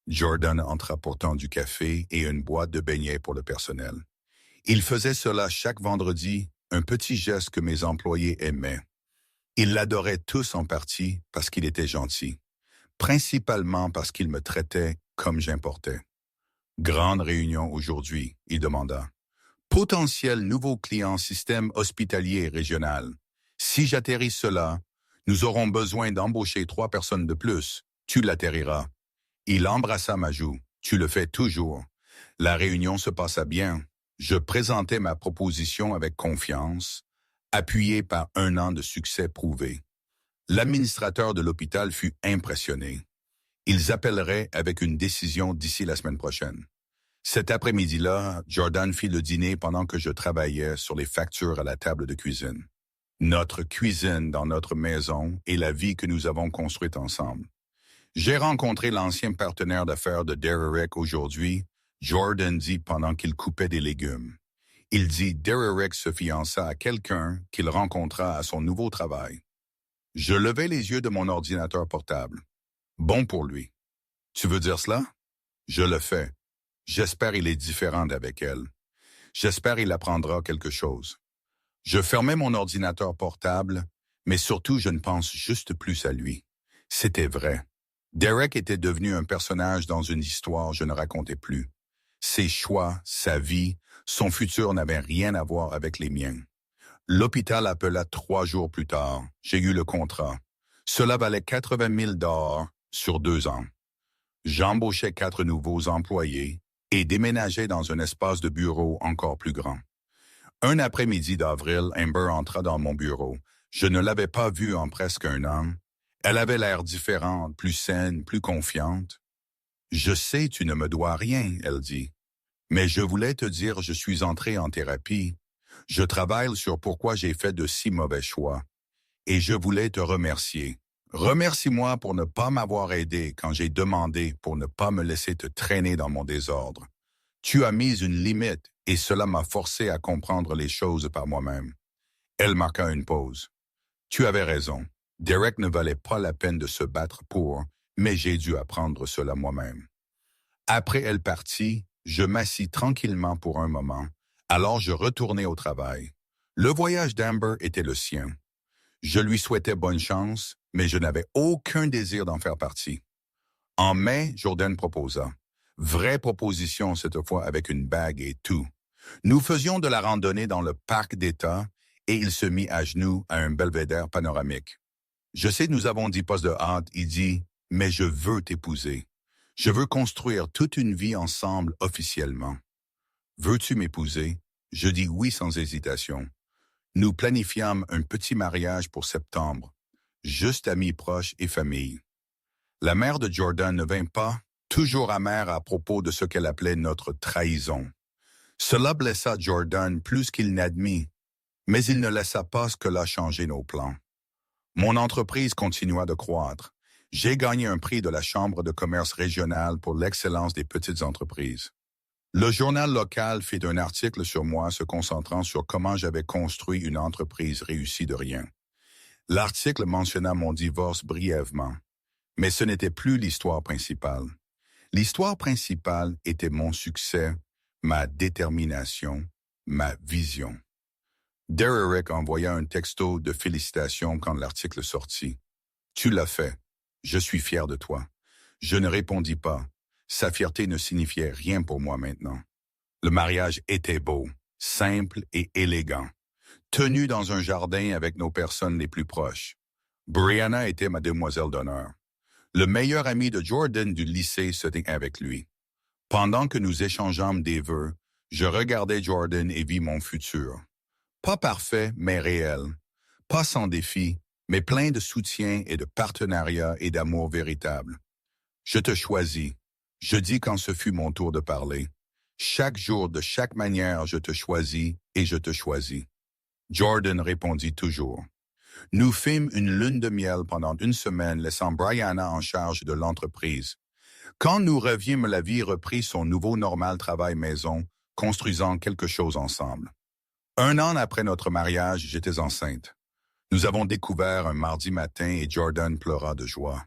Jordan entra portant du café et une boîte de beignets pour le personnel. Il faisait cela chaque vendredi, un petit geste que mes employés aimaient. Ils l'adoraient tous en partie parce qu'il était gentil, principalement parce qu'il me traitait comme j'importais. Grande réunion aujourd'hui, il demanda. Potentiel nouveau client système hospitalier régional. Si j'atterris cela, nous aurons besoin d'embaucher 3 personnes de plus. Tu l'atterriras. Il embrassa ma joue. Tu le fais toujours. La réunion se passa bien. Je présentais ma proposition avec confiance, appuyé par 1 an de succès prouvé. L'administrateur de l'hôpital fut impressionné. Ils appelleraient avec une décision d'ici la semaine prochaine. Cet après-midi-là, Jordan fit le dîner pendant que je travaillais sur les factures à la table de cuisine. Notre cuisine dans notre maison et la vie que nous avons construite ensemble. J'ai rencontré l'ancien partenaire d'affaires de Derrick aujourd'hui, Jordan dit pendant qu'il coupait des légumes. Il dit Derrick se fiança à quelqu'un qu'il rencontra à son nouveau travail. Je levai les yeux de mon ordinateur portable. Bon pour lui. Tu veux dire cela? Je le fais. J'espère il est différent d'avec elle. J'espère il apprendra quelque chose. Je fermais mon ordinateur portable, mais surtout je ne pense juste plus à lui. C'était vrai. Derek était devenu un personnage dans une histoire je ne racontais plus. Ses choix, sa vie, son futur n'avaient rien à voir avec les miens. L'hôpital appela 3 jours plus tard. J'ai eu le contrat. Cela valait 80 000 sur 2 ans. J'embauchais 4 nouveaux employés et déménageais dans un espace de bureau encore plus grand. Un après-midi d'avril, Amber entra dans mon bureau. Je ne l'avais pas vue en presque un an. Elle avait l'air différente, plus saine, plus confiante. « Je sais, tu ne me dois rien, » elle dit. « Mais je voulais te dire, je suis entrée en thérapie. Je travaille sur pourquoi j'ai fait de si mauvais choix. Et je voulais te remercier. Remercie-moi pour ne pas m'avoir aidé quand j'ai demandé pour ne pas me laisser te traîner dans mon désordre. Tu as mis une limite et cela m'a forcé à comprendre les choses par moi-même. » Elle marqua une pause. « Tu avais raison. Derek ne valait pas la peine de se battre pour, mais j'ai dû apprendre cela moi-même. » Après elle partit, je m'assis tranquillement pour un moment, alors je retournai au travail. Le voyage d'Amber était le sien. Je lui souhaitais bonne chance, mais je n'avais aucun désir d'en faire partie. En mai, Jordan proposa. Vraie proposition cette fois avec une bague et tout. Nous faisions de la randonnée dans le parc d'État et il se mit à genoux à un belvédère panoramique. Je sais, nous avons 10 postes de hâte, il dit, mais je veux t'épouser. Je veux construire toute une vie ensemble officiellement. Veux-tu m'épouser? Je dis oui sans hésitation. Nous planifiâmes un petit mariage pour septembre, juste amis proches et famille. La mère de Jordan ne vint pas, toujours amère à propos de ce qu'elle appelait notre trahison. Cela blessa Jordan plus qu'il n'admit, mais il ne laissa pas cela changer nos plans. Mon entreprise continua de croître. J'ai gagné un prix de la Chambre de commerce régionale pour l'excellence des petites entreprises. Le journal local fit un article sur moi se concentrant sur comment j'avais construit une entreprise réussie de rien. L'article mentionna mon divorce brièvement, mais ce n'était plus l'histoire principale. L'histoire principale était mon succès, ma détermination, ma vision. Derek envoya un texto de félicitations quand l'article sortit. « Tu l'as fait. Je suis fier de toi. » Je ne répondis pas. Sa fierté ne signifiait rien pour moi maintenant. Le mariage était beau, simple et élégant, tenu dans un jardin avec nos personnes les plus proches. Brianna était ma demoiselle d'honneur. Le meilleur ami de Jordan du lycée se tint avec lui. Pendant que nous échangeâmes des vœux, je regardais Jordan et vis mon futur. Pas parfait, mais réel. Pas sans défis, mais plein de soutien et de partenariat et d'amour véritable. Je te choisis. Je dis quand ce fut mon tour de parler. Chaque jour, de chaque manière, je te choisis et je te choisis. Jordan répondit toujours. Nous fîmes une lune de miel pendant 1 semaine, laissant Brianna en charge de l'entreprise. Quand nous revînmes, la vie reprit son nouveau normal travail maison, construisant quelque chose ensemble. 1 an après notre mariage, j'étais enceinte. Nous avons découvert un mardi matin et Jordan pleura de joie.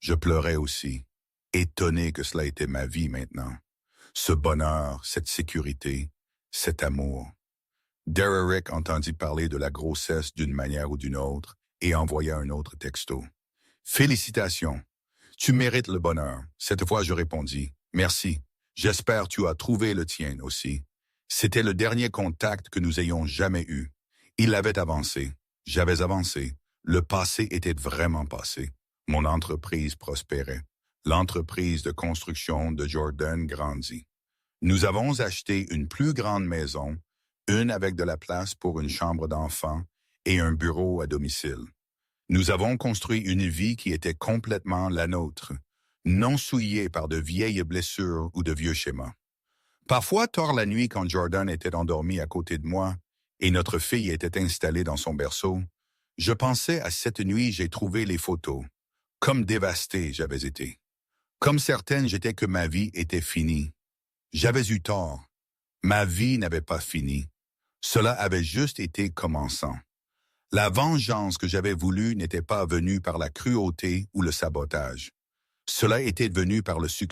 Je pleurais aussi, étonné que cela était ma vie maintenant. Ce bonheur, cette sécurité, cet amour. Derek entendit parler de la grossesse d'une manière ou d'une autre et envoya un autre texto. « Félicitations, tu mérites le bonheur. » Cette fois, je répondis. « Merci. J'espère tu as trouvé le tien aussi. » C'était le dernier contact que nous ayons jamais eu. Il avait avancé. J'avais avancé. Le passé était vraiment passé. Mon entreprise prospérait. L'entreprise de construction de Jordan grandit. Nous avons acheté une plus grande maison, une avec de la place pour une chambre d'enfant et un bureau à domicile. Nous avons construit une vie qui était complètement la nôtre, non souillée par de vieilles blessures ou de vieux schémas. Parfois, tard la nuit, quand Jordan était endormi à côté de moi et notre fille était installée dans son berceau, je pensais à cette nuit j'ai trouvé les photos. Comme dévasté j'avais été. Comme certaine j'étais que ma vie était finie. J'avais eu tort. Ma vie n'avait pas fini. Cela avait juste été commençant. La vengeance que j'avais voulue n'était pas venue par la cruauté ou le sabotage. Cela était venu par le succès.